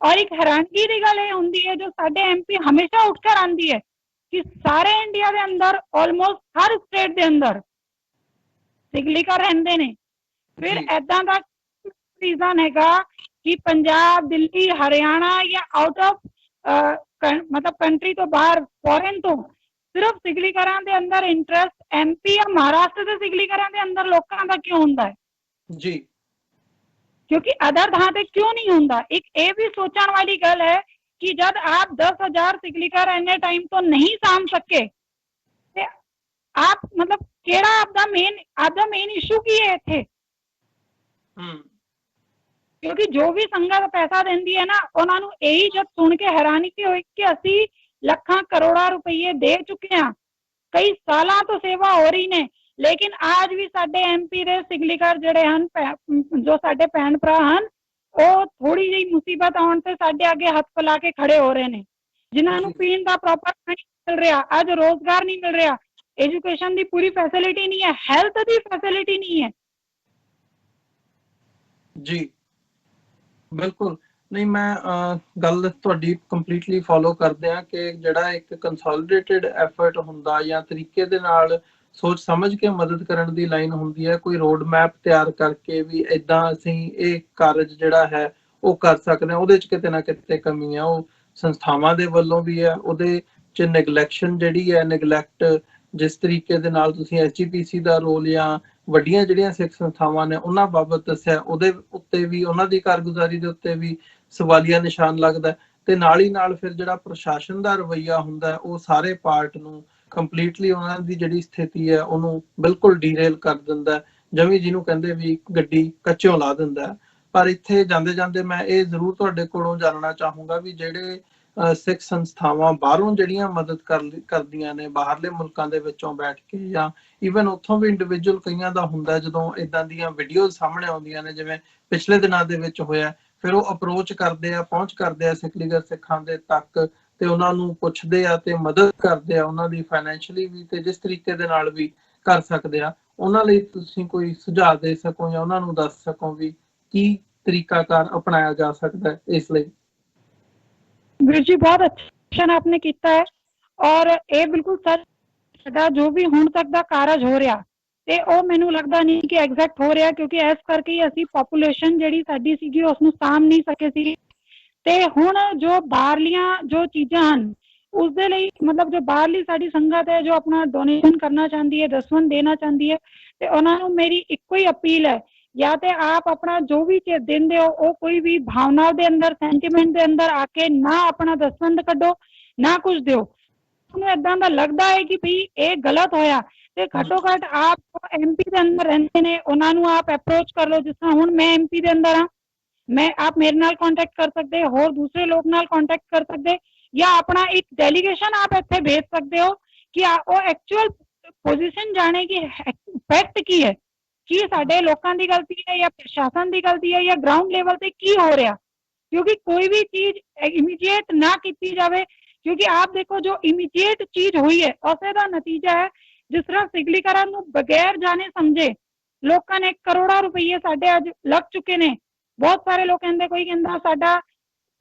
ਔਰ ਇੱਕ ਹੈਰਾਨਗੀ ਦੀ ਗੱਲ ਇਹ ਹੁੰਦੀ ਹੈ, ਜੋ ਸਾਡੇ MP ਹਮੇਸ਼ਾ ਉੱਠ ਕਰ ਆਉਂਦੀ ਹੈ ਕਿ ਸਾਰੇ ਇੰਡੀਆ ਦੇ ਅੰਦਰ ਆਲਮੋਸਟ ਹਰ ਸਟੇਟ ਦੇ ਅੰਦਰ ਸਿਗਲੀਕਰ ਰਹਿੰਦੇ ਨੇ। ਫਿਰ ਏਦਾਂ ਦਾ ਰੀਜ਼ਨ ਹੈਗਾ ਕਿ ਪੰਜਾਬ, ਦਿੱਲੀ, ਹਰਿਆਣਾ ਜਾਂ ਆਊਟ ਆਫ ਮਤਲਬ ਕੰਟਰੀ ਤੋਂ ਬਾਹਰ, ਫੋਰਨ ਤੋਂ ਸਿਰਫ ਸਿਗਲੀਕਰਾਂ ਦੇ ਅੰਦਰ ਇੰਟਰਸਟ MP ਜਾਂ ਮਹਾਰਾਸ਼ਟਰ ਦੇ ਸਿਗਲੀਕਰਾਂ ਦੇ ਅੰਦਰ ਲੋਕਾਂ ਦਾ ਕਿਉਂ ਹੁੰਦਾ ਹੈ ਜੀ? ਕਿਉਂਕਿ ਅਦਰ ਥਾਂ ਤੇ ਕਿਉਂ ਨਹੀਂ ਹੁੰਦਾ? ਇੱਕ ਇਹ ਵੀ ਸੋਚਣ ਵਾਲੀ ਗੱਲ ਹੈ ਕਿ ਜਦ ਆਪ 10,000 ਸਿਗਲੀਕਰ ਇੰਨੇ ਟਾਈਮ ਤੋਂ ਨਹੀਂ ਸਾਂਭ ਸਕੇ ਤੇ ਆਪ ਮਤਲਬ ਕਿਹੜਾ ਆਪਦਾ ਮੇਨ ਇਸ਼ੂ ਕੀ ਹੈ ਇੱਥੇ? ਕਿਉਂਕਿ ਜੋ ਵੀ ਸੰਗਤ ਪੈਸਾ ਦਿੰਦੀ ਹੈ ਨਾ, ਉਹਨਾਂ ਨੂੰ ਇਹੀ ਜਦ ਸੁਣ ਕੇ ਹੈਰਾਨੀ ਹੋਈ ਕਿ ਅਸੀਂ ਲੱਖਾਂ ਕਰੋੜਾਂ ਰੁਪਏ ਦੇ ਚੁੱਕੇ ਹਾਂ, ਕਈ ਸਾਲਾਂ ਤੋਂ ਸੇਵਾ ਹੋ ਰਹੀ ਨੇ, ਲੇਕਿਨ ਅੱਜ ਵੀ ਸਾਡੇ MP ਦੇ ਸਿਗਲੀਕਰ ਜਿਹੜੇ ਹਨ, ਜੋ ਸਾਡੇ ਭੈਣ ਭਰਾ ਹਨ, ਉਹ ਥੋੜੀ ਜਿਹੀ ਮੁਸੀਬਤ ਆਉਣ ਤੇ ਸਾਡੇ ਅੱਗੇ ਹੱਥ ਫੈਲਾ ਕੇ ਖੜੇ ਹੋ ਰਹੇ ਨੇ, ਜਿਨ੍ਹਾਂ ਨੂੰ ਪੀਣ ਦਾ ਪ੍ਰੋਪਰ ਨਹੀਂ ਮਿਲ ਰਿਹਾ, ਅੱਜ ਰੋਜ਼ਗਾਰ ਨਹੀਂ ਮਿਲ ਰਿਹਾ, ਐਜੂਕੇਸ਼ਨ ਦੀ ਪੂਰੀ ਫੈਸਿਲਿਟੀ ਨਹੀਂ ਹੈ, ਹੈਲਥ ਦੀ ਫੈਸਿਲਿਟੀ ਨਹੀਂ ਹੈ। ਜੀ ਬਿਲਕੁਲ। ਨਹੀਂ, ਮੈਂ ਗੱਲ ਤੁਹਾਡੀ ਕੰਪਲੀਟਲੀ ਫੋਲੋ ਕਰਦੇ ਆ ਕਿ ਜਿਹੜਾ ਇੱਕ ਕੰਸੋਲੀਡੇਟਿਡ ਐਫਰਟ ਹੁੰਦਾ ਜਾਂ ਤਰੀਕੇ ਦੇ ਨਾਲ ਸੋਚ ਸਮਝ ਕੇ ਮਦਦ ਕਰਨ ਦੀ ਲਾਈਨ ਹੁੰਦੀ ਹੈ, ਕੋਈ ਰੋਡ ਮੈਪ ਤਿਆਰ ਕਰਕੇ ਵੀ ਇਦਾਂ ਅਸੀਂ ਇਹ ਕਾਰਜ ਜਿਹੜਾ ਹੈ ਉਹ ਕਰ ਸਕਦੇ ਹਾਂ, ਉਹਦੇ 'ਚ ਕਿਤੇ ਨਾ ਕਿਤੇ ਕਮੀ ਆ, ਉਹ ਸੰਸਥਾਵਾਂ ਦੇ ਵੱਲੋਂ ਵੀ ਹੈ, ਉਹਦੇ 'ਚ ਨੈਗਲੈਕਸ਼ਨ ਜਿਹੜੀ ਹੈ, ਨੈਗਲੈਕਟ ਜਿਸ ਤਰੀਕੇ ਦੇ ਨਾਲ ਤੁਸੀਂ SGPC ਦਾ ਰੋਲ ਜਾਂ ਵੱਡੀਆਂ ਜਿਹੜੀਆਂ ਸਿੱਖ ਸੰਸਥਾਵਾਂ ਨੇ ਉਹਨਾਂ ਬਾਬਤ ਦੱਸਿਆ, ਉਹਦੇ ਉੱਤੇ ਵੀ, ਉਹਨਾਂ ਦੀ ਕਾਰਗੁਜ਼ਾਰੀ ਦੇ ਉੱਤੇ ਵੀ ਸਵਾਲੀਆ ਨਿਸ਼ਾਨ ਲੱਗਦਾ। ਤੇ ਨਾਲ ਹੀ ਨਾਲ ਫਿਰ ਜਿਹੜਾ ਪ੍ਰਸ਼ਾਸਨ ਦਾ ਰਵੱਈਆ ਹੁੰਦਾ, ਉਹ ਸਾਰੇ ਪਾਰਟ ਨੂੰ ਕੰਪਲੀਟਲੀ ਉਹਨਾਂ ਦੀ ਜਿਹੜੀ ਸਥਿਤੀ ਹੈ ਉਹਨੂੰ ਬਿਲਕੁਲ ਡੀਰੇਲ ਕਰ ਦਿੰਦਾ, ਜਿਵੇਂ ਜਿਹਨੂੰ ਕਹਿੰਦੇ ਵੀ ਗੱਡੀ ਕੱਚਿਓਂ ਲਾ ਦਿੰਦਾ। ਪਰ ਇੱਥੇ ਜਾਂਦੇ ਜਾਂਦੇ ਮੈਂ ਇਹ ਜ਼ਰੂਰ ਤੁਹਾਡੇ ਕੋਲੋਂ ਜਾਣਨਾ ਚਾਹੂੰਗਾ ਵੀ ਜਿਹੜੇ ਸਿੱਖ ਸੰਸਥਾਵਾਂ ਬਾਹਰੋਂ ਜਿਹੜੀਆਂ ਮਦਦ ਕਰਦੀਆਂ ਨੇ, ਬਾਹਰਲੇ ਮੁਲਕਾਂ ਦੇ ਵਿੱਚੋਂ ਬੈਠ ਕੇ, ਜਾਂ ਈਵਨ ਉੱਥੋਂ ਵੀ ਇੰਡੀਵਿਜੂਅਲ ਕਈਆਂ ਦਾ ਹੁੰਦਾ, ਜਦੋਂ ਇਦਾਂ ਦੀਆਂ ਵੀਡੀਓਜ਼ ਸਾਹਮਣੇ ਆਉਂਦੀਆਂ ਨੇ ਜਿਵੇਂ ਪਿਛਲੇ ਦਿਨਾਂ ਦੇ ਵਿੱਚ ਹੋਇਆ, ਫਿਰ ਉਹ ਅਪਰੋਚ ਕਰਦੇ ਆ, ਪਹੁੰਚ ਕਰਦੇ ਆ ਸਿੱਖਲੀਗਰ ਸਿੱਖਾਂ ਦੇ ਤੱਕ, ਤੇ ਉਹਨਾਂ ਨੂੰ ਪੁੱਛਦੇ ਆ ਤੇ ਮਦਦ ਕਰਦੇ ਆ, ਉਹਨਾਂ ਦੀ ਫਾਈਨੈਂਸ਼ੀਅਲੀ ਵੀ ਤੇ ਜਿਸ ਤਰੀਕੇ ਦੇ ਨਾਲ ਵੀ ਕਰ ਸਕਦੇ ਆ। ਉਹਨਾਂ ਲਈ ਤੁਸੀਂ ਕੋਈ ਸੁਝਾਅ ਦੇ ਸਕੋ ਜਾਂ ਉਹਨਾਂ ਨੂੰ ਦੱਸ ਸਕੋ ਵੀ ਕੀ ਤਰੀਕਾਕਾਰ ਅਪਣਾਇਆ ਜਾ ਸਕਦਾ ਇਸ ਲਈ? ਵੀਰ ਜੀ, ਬਹੁਤ ਅੱਛਾ आपने ਕੀਤਾ ਹੈ, ਔਰ ਇਹ ਬਿਲਕੁਲ ਸੱਚ ਹੈਗਾ ਜੋ ਵੀ ਹੁਣ ਤੱਕ ਦਾ ਕਾਰਜ ਹੋ ਰਿਹਾ, ਤੇ ਉਹ ਮੈਨੂੰ ਲੱਗਦਾ ਨਹੀਂ ਕਿ ਐਗਜ਼ੈਕਟ ਹੋ ਰਿਹਾ, ਕਿਉਂਕਿ ਇਸ ਕਰਕੇ ਹੀ ਅਸੀਂ ਪੋਪੂਲੇਸ਼ਨ ਜਿਹੜੀ ਸਾਡੀ ਸੀਗੀ ਉਸਨੂੰ ਸਾਂਭ ਨਹੀਂ ਸਕੇ ਸੀ। ਤੇ ਹੁਣ ਜੋ ਬਾਹਰਲੀਆਂ ਜੋ ਚੀਜ਼ਾਂ ਹਨ, ਉਸ ਦੇ ਲਈ ਮਤਲਬ ਜੋ ਬਾਹਰਲੀ ਸਾਡੀ ਸੰਗਤ ਹੈ ਜੋ ਆਪਣਾ ਡੋਨੇਸ਼ਨ ਕਰਨਾ ਚਾਹੁੰਦੀ ਹੈ, ਦਸਵੰਧ ਦੇਣਾ ਚਾਹੁੰਦੀ ਹੈ, ਤੇ ਉਹਨਾਂ ਨੂੰ ਮੇਰੀ ਇੱਕੋ ਹੀ ਅਪੀਲ ਹੈ, ਜਾਂ ਤੇ ਆਪ ਆਪਣਾ ਜੋ ਵੀ ਦਿੰਦੇ ਹੋ ਉਹ ਕੋਈ ਵੀ ਭਾਵਨਾ ਦੇ ਅੰਦਰ, ਸੈਂਟੀਮੈਂਟ ਦੇ ਅੰਦਰ ਆ ਕੇ ਨਾ ਆਪਣਾ ਦਸਵੰਧ ਕੱਢੋ, ਨਾ ਕੁਝ ਦਿਓ। ਤੁਹਾਨੂੰ ਏਦਾਂ ਦਾ ਲੱਗਦਾ ਹੈ ਕਿ ਭਈ ਇਹ ਗਲਤ ਹੋਇਆ, ਤੇ ਘੱਟੋ ਘੱਟ ਆਪ MP ਦੇ ਅੰਦਰ ਰਹਿੰਦੇ ਨੇ, ਉਹਨਾਂ ਨੂੰ ਆਪ ਅਪਰੋਚ ਕਰ ਲਓ। ਜਿਸ ਤਰ੍ਹਾਂ ਹੁਣ ਮੈਂ MP ਦੇ ਅੰਦਰ ਹਾਂ, ਮੈਂ ਆਪ ਮੇਰੇ ਨਾਲ ਕੰਟੈਕਟ ਕਰ ਸਕਦੇ, ਹੋਰ ਦੂਸਰੇ ਲੋਕ ਨਾਲ ਕੰਟੈਕਟ ਕਰ ਸਕਦੇ, ਜਾਂ ਆਪਣਾ ਇੱਕ ਡੈਲੀਗੇਸ਼ਨ ਆਪ ਇੱਥੇ ਭੇਜ ਸਕਦੇ ਹੋ ਕਿ ਉਹ ਐਕਚੁਅਲ ਪੋਜੀਸ਼ਨ ਜਾਣੇ ਕਿ ਫੈਕਟ ਕੀ ਹੈ, ਕੀ ਸਾਡੇ ਲੋਕਾਂ ਦੀ ਗਲਤੀ ਹੈ ਜਾਂ ਪ੍ਰਸ਼ਾਸਨ ਦੀ ਗਲਤੀ ਹੈ ਜਾਂ ਗਰਾਊਂਡ ਲੈਵਲ ਤੇ ਕੀ ਹੋ ਰਿਹਾ। ਕਿਉਂਕਿ ਕੋਈ ਵੀ ਚੀਜ਼ ਇਮੀਡੀਏਟ ਨਾ ਕੀਤੀ ਜਾਵੇ, ਕਿਉਂਕਿ ਆਪ ਦੇਖੋ ਜੋ ਇਮੀਡੀਏਟ ਚੀਜ਼ ਹੋਈ ਹੈ ਉਸੇ ਦਾ ਨਤੀਜਾ ਹੈ। ਜਿਸ ਤਰ੍ਹਾਂ ਸਿਗਲੀਕਰਨ ਨੂੰ ਬਗੈਰ ਜਾਣੇ ਸਮਝੇ ਲੋਕਾਂ ਨੇ ਕਰੋੜਾਂ ਰੁਪਏ ਸਾਡੇ ਅੱਜ ਲੱਗ ਚੁੱਕੇ ਨੇ। ਬਹੁਤ ਸਾਰੇ ਲੋਕ ਕਹਿੰਦੇ, ਕੋਈ ਕਹਿੰਦਾ ਸਾਡਾ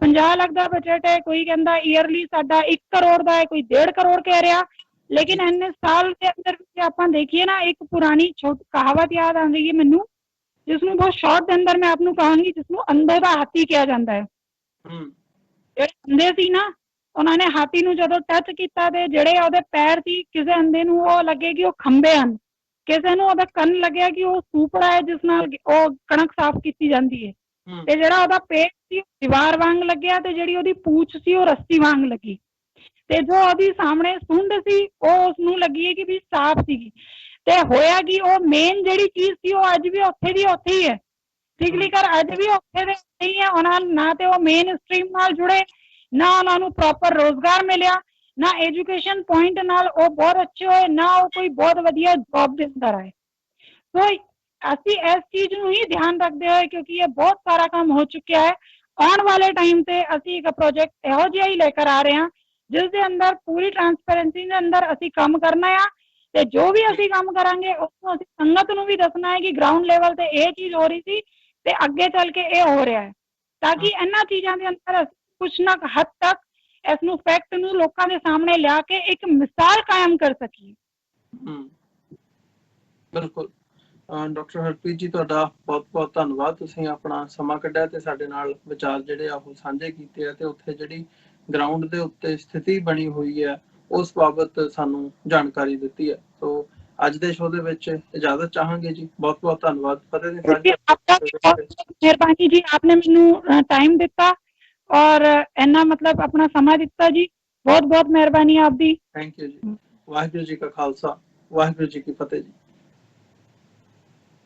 50 ਲੱਖ ਦਾ ਬਜਟ ਹੈ, ਕੋਈ ਕਹਿੰਦਾ ਈਅਰਲੀ ਸਾਡਾ 1 ਕਰੋੜ ਦਾ ਹੈ, ਕੋਈ 1.5 ਕਰੋੜ ਕਹਿ ਰਿਹਾ। ਲੇਕਿਨ ਇੰਨੇ ਸਾਲ ਦੇ ਅੰਦਰ ਆਪਾਂ ਦੇਖੀਏ ਨਾ, ਇੱਕ ਪੁਰਾਣੀ ਕਹਾਵਤ ਯਾਦ ਆ ਰਹੀ ਹੈ ਮੈਨੂੰ, ਜਿਸਨੂੰ ਬਹੁਤ ਸ਼ਾਰਟ ਦੇ ਅੰਦਰ ਮੈਂ ਆਪ ਨੂੰ ਕਹਾਂਗੀ, ਜਿਸਨੂੰ ਅੰਧੇ ਦਾ ਹਾਥੀ ਕਿਹਾ ਜਾਂਦਾ ਹੈ। ਜਿਹੜੇ ਅੰਧੇ ਸੀ ਨਾ, ਉਹਨਾਂ ਨੇ ਹਾਥੀ ਨੂੰ ਜਦੋਂ ਟੱਚ ਕੀਤਾ ਤੇ ਜਿਹੜੇ ਉਹਦੇ ਪੈਰ ਸੀ, ਕਿਸੇ ਅੰਧੇ ਨੂੰ ਉਹ ਲੱਗੇ ਕਿ ਉਹ ਖੰਭੇ ਹਨ, ਕਿਸੇ ਨੂੰ ਉਹਦਾ ਕੰਨ ਲੱਗਿਆ ਕਿ ਉਹ ਸੂਪੜਾ ਹੈ ਜਿਸ ਨਾਲ ਉਹ ਕਣਕ ਸਾਫ਼ ਕੀਤੀ ਜਾਂਦੀ ਹੈ, ਤੇ ਜਿਹੜਾ ਉਹਦਾ ਪੇਟ ਸੀ ਦੀਵਾਰ ਵਾਂਗ ਲੱਗਿਆ, ਤੇ ਜਿਹੜੀ ਉਹਦੀ ਪੂਛ ਸੀ ਉਹ ਰੱਸੀ ਵਾਂਗ ਲੱਗੀ, ਤੇ ਜੋ ਉਹਦੀ ਸਾਹਮਣੇ ਸੁੰਡ ਸੀ ਉਹ ਉਸਨੂੰ ਲੱਗੀ ਹੈ ਕਿ ਵੀ ਸਾਫ਼ ਸੀਗੀ। ਤੇ ਹੋਇਆ ਕਿ ਉਹ ਮੇਨ ਜਿਹੜੀ ਚੀਜ਼ ਸੀ ਉਹ ਅੱਜ ਵੀ ਉੱਥੇ ਦੀ ਉੱਥੇ ਹੀ ਹੈ। ਸਿਗਲੀਕਰ ਅੱਜ ਵੀ ਉੱਥੇ ਦੇ ਨਹੀਂ ਹੈ। ਉਹਨਾਂ ਨਾ ਤੇ ਉਹ ਮੇਨ ਸਟਰੀਮ ਨਾਲ ਜੁੜੇ, ਨਾ ਉਹਨਾਂ ਨੂੰ ਪ੍ਰੋਪਰ ਰੋਜ਼ਗਾਰ ਮਿਲਿਆ, ਨਾ ਐਜੂਕੇਸ਼ਨ ਪੁਆਇੰਟ ਨਾਲ ਉਹ ਬਹੁਤ ਅੱਛੇ ਹੋਏ, ਨਾ ਉਹ ਕੋਈ ਬਹੁਤ ਵਧੀਆ ਜੌਬ ਦੇ ਅੰਦਰ ਆਏ। ਸੋ ਅਸੀਂ ਇਸ ਚੀਜ਼ ਨੂੰ ਹੀ ਧਿਆਨ ਰੱਖਦੇ ਹੋਏ, ਕਿਉਂਕਿ ਇਹ ਬਹੁਤ ਸਾਰਾ ਕੰਮ ਹੋ ਚੁੱਕਿਆ ਹੈ, ਆਉਣ ਵਾਲੇ ਟਾਈਮ ਤੇ ਅਸੀਂ ਇੱਕ ਪ੍ਰੋਜੈਕਟ ਇਹੋ ਜਿਹਾ ਹੀ ਲੈ ਕੇ ਆ ਰਹੇ ਹਾਂ ਜਿਸ ਦੇ ਅੰਦਰ ਪੂਰੀ ਟਰਾਂਸਪੇਰੈਂਸੀ ਦੇ ਅੰਦਰ ਅਸੀਂ ਕੰਮ ਕਰਨਾ ਆ, ਤੇ ਜੋ ਵੀ ਅਸੀਂ ਕੰਮ ਕਰਾਂਗੇ ਉਸਨੂੰ ਅਸੀਂ ਸੰਗਤ ਨੂੰ ਵੀ ਦੱਸਣਾ ਹੈ ਕਿ ਗਰਾਊਂਡ ਲੈਵਲ ਤੇ ਇਹ ਚੀਜ਼ ਹੋ ਰਹੀ ਸੀ ਤੇ ਅੱਗੇ ਚੱਲ ਕੇ ਇਹ ਹੋ ਰਿਹਾ ਹੈ, ਤਾਂ ਕਿ ਇਹਨਾਂ ਚੀਜ਼ਾਂ ਦੇ ਅੰਦਰ ਅਸੀਂ ਕੁਛ ਨਾ ਹੱਦ ਤੱਕ ਇਸ ਨੂੰ ਫੈਕਟ ਨੂੰ ਲੋਕਾਂ ਦੇ ਸਾਹਮਣੇ ਲਿਆ ਕੇ ਇੱਕ ਮਿਸਾਲ ਕਾਇਮ ਕਰ ਸਕੀਏ। ਬਿਲਕੁਲ। ਡਾਕਟਰ ਹਰਪ੍ਰੀਤ ਜੀ, ਤੁਹਾਡਾ ਬਹੁਤ ਬਹੁਤ ਧੰਨਵਾਦ। ਤੁਸੀਂ ਆਪਣਾ ਸਮਾਂ ਕੱਢਿਆ ਤੇ ਸਾਡੇ ਨਾਲ ਵਿਚਾਰ ਜਿਹੜੇ ਆ ਉਹ ਸਾਂਝੇ ਕੀਤੇ ਆ ਤੇ ਉੱਥੇ ਜਿਹੜੀ ਗਰਾਊਂਡ ਦੇ ਉੱਤੇ ਸਥਿਤੀ ਬਣੀ ਹੋਈ ਹੈ ਉਸ ਬਾਬਤ ਸਾਨੂੰ ਜਾਣਕਾਰੀ ਦਿੱਤੀ ਹੈ। ਸੋ ਅੱਜ ਦੇ ਸ਼ੋਅ ਦੇ ਵਿੱਚ ਇਜਾਜ਼ਤ ਚਾਹਾਂਗੇ ਜੀ। ਬਹੁਤ ਬਹੁਤ ਧੰਨਵਾਦ। ਫਤਿਹ ਦੀ ਸਾਂਝ आपका भी बहुत मेहरबानी जी, आपने मैनू टाइम दिता और इन्ना मतलब अपना समा दिता जी, बहुत बहुत मेहरबानी आपकी। थैंक यू जी। वाहिगुरू जी का खालसा, वाहिगुरू जी की फतेह जी।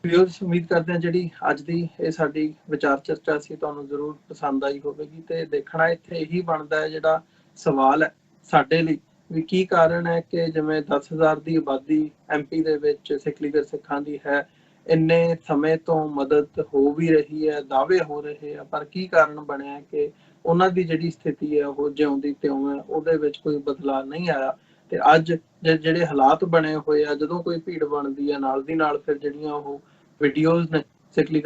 ਵਿਊਅਰਸ, ਉਮੀਦ ਕਰਦੇ ਹਾਂ ਜਿਹੜੀ ਅੱਜ ਦੀ ਇਹ ਸਾਡੀ ਵਿਚਾਰ ਚਰਚਾ ਸੀ ਤੁਹਾਨੂੰ ਜ਼ਰੂਰ ਪਸੰਦ ਆਈ ਹੋਵੇਗੀ ਤੇ ਦੇਖਣਾ ਇੱਥੇ ਇਹੀ ਬਣਦਾ ਹੈ ਜਿਹੜਾ ਸਵਾਲ ਹੈ ਸਾਡੇ ਲਈ ਵੀ ਕੀ ਕਾਰਨ ਹੈ ਕਿ ਜਿਵੇਂ 10,000 ਦੀ ਆਬਾਦੀ ਐਮਪੀ ਦੇ ਵਿੱਚ ਸਿੱਖ ਸਿੱਖਾਂ ਦੀ ਹੈ, ਇੰਨੇ ਸਮੇਂ ਤੋਂ ਮਦਦ ਹੋ ਵੀ ਰਹੀ ਹੈ, ਦਾਅਵੇ ਹੋ ਰਹੇ ਆ, ਪਰ ਕੀ ਕਾਰਨ ਬਣਿਆ ਕਿ ਉਹਨਾਂ ਦੀ ਜਿਹੜੀ ਸਥਿਤੀ ਹੈ ਉਹ ਜਿਉਂ ਦੀ ਤਿਉਂ ਹੈ, ਉਹਦੇ ਵਿੱਚ ਕੋਈ ਬਦਲਾਅ ਨਹੀਂ ਆਇਆ। ਤੇ ਅੱਜ ਜਿਹੜੇ ਹਾਲਾਤ ਬਣੇ ਹੋਏ ਆ, ਜਦੋਂ ਕੋਈ ਭੀੜ ਬਣਦੀ ਹੈ ਨਾਲ ਦੀ ਨਾਲ ਫਿਰ ਜਿਹੜੀਆਂ ਉਹ ਵੀਡੀਓਜ਼ ਨੇ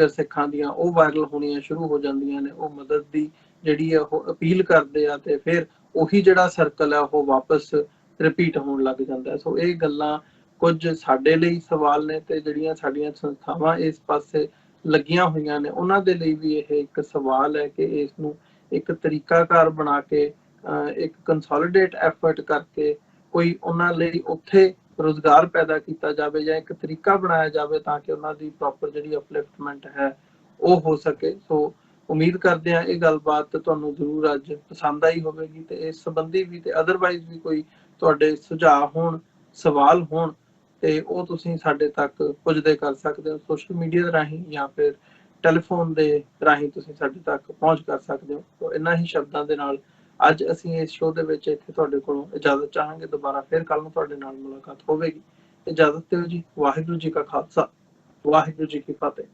ਸਿੱਖਾਂ ਦੀਆਂ ਉਹ ਵਾਇਰਲ ਹੋਣੀਆਂ ਸ਼ੁਰੂ ਹੋ ਜਾਂਦੀਆਂ ਨੇ, ਉਹ ਮਦਦ ਦੀ ਜਿਹੜੀ ਆ ਉਹ ਅਪੀਲ ਕਰਦੇ ਆ ਤੇ ਫਿਰ ਉਹੀ ਜਿਹੜਾ ਸਰਕਲ ਹੈ ਉਹ ਵਾਪਸ ਰਿਪੀਟ ਹੋਣ ਲੱਗ ਜਾਂਦਾ। ਸੋ ਇਹ ਗੱਲਾਂ ਕੁਝ ਸਾਡੇ ਲਈ ਸਵਾਲ ਨੇ ਤੇ ਜਿਹੜੀਆਂ ਸਾਡੀਆਂ ਸੰਸਥਾਵਾਂ ਇਸ ਪਾਸੇ ਲੱਗੀਆਂ ਹੋਈਆਂ ਨੇ ਉਹਨਾਂ ਦੇ ਲਈ ਵੀ ਇਹ ਇੱਕ ਸਵਾਲ ਹੈ ਕਿ ਇਸ ਨੂੰ ਇੱਕ ਤਰੀਕਾਕਾਰ ਬਣਾ ਕੇ ਇੱਕ ਕੰਸੋਲੀਡੇਟ ਐਫਰਟ ਕਰਕੇ ਕੋਈ ਉਹਨਾਂ ਲਈ ਉੱਥੇ ਰੁਜ਼ਗਾਰ ਪੈਦਾ ਕੀਤਾ ਜਾਵੇ ਜਾਂ ਇੱਕ ਤਰੀਕਾ ਬਣਾਇਆ ਜਾਵੇ ਤਾਂ ਕਿ ਉਹਨਾਂ ਦੀ ਪ੍ਰੋਪਰ ਜਿਹੜੀ ਅਪਲਿਫਟਮੈਂਟ ਹੈ ਉਹ ਹੋ ਸਕੇ। ਸੋ ਉਮੀਦ ਕਰਦੇ ਹਾਂ ਇਹ ਗੱਲਬਾਤ ਤੁਹਾਨੂੰ ਜ਼ਰੂਰ ਅੱਜ ਪਸੰਦ ਆਈ ਹੋਵੇਗੀ ਤੇ ਇਸ ਸੰਬੰਧੀ ਵੀ ਤੇ ਅਦਰਵਾਈਜ਼ ਵੀ ਕੋਈ ਤੁਹਾਡੇ ਸੁਝਾਅ ਹੋਣ, ਸਵਾਲ ਹੋਣ ਤੇ ਉਹ ਤੁਸੀਂ ਸਾਡੇ ਤੱਕ ਪੁੱਜਦੇ ਕਰ ਸਕਦੇ ਹੋ ਸੋਸ਼ਲ ਮੀਡੀਆ ਦੇ ਰਾਹੀਂ ਜਾਂ ਫਿਰ ਟੈਲੀਫੋਨ ਦੇ ਰਾਹੀਂ ਤੁਸੀਂ ਸਾਡੇ ਤੱਕ ਪਹੁੰਚ ਕਰ ਸਕਦੇ ਹੋ। ਸੋ ਇਹਨਾਂ ਹੀ ਸ਼ਬਦਾਂ ਦੇ ਨਾਲ ਅੱਜ ਅਸੀਂ ਇਸ ਸ਼ੋਅ ਦੇ ਵਿੱਚ ਇੱਥੇ ਤੁਹਾਡੇ ਕੋਲੋਂ ਇਜਾਜ਼ਤ ਚਾਹਾਂਗੇ। ਦੁਬਾਰਾ ਫਿਰ ਕੱਲ ਨੂੰ ਤੁਹਾਡੇ ਨਾਲ ਮੁਲਾਕਾਤ ਹੋਵੇਗੀ। ਇਜਾਜ਼ਤ ਦਿਓ ਜੀ। ਵਾਹਿਗੁਰੂ ਜੀ ਕਾ ਖਾਲਸਾ, ਵਾਹਿਗੁਰੂ ਜੀ ਕੀ ਫਤਿਹ।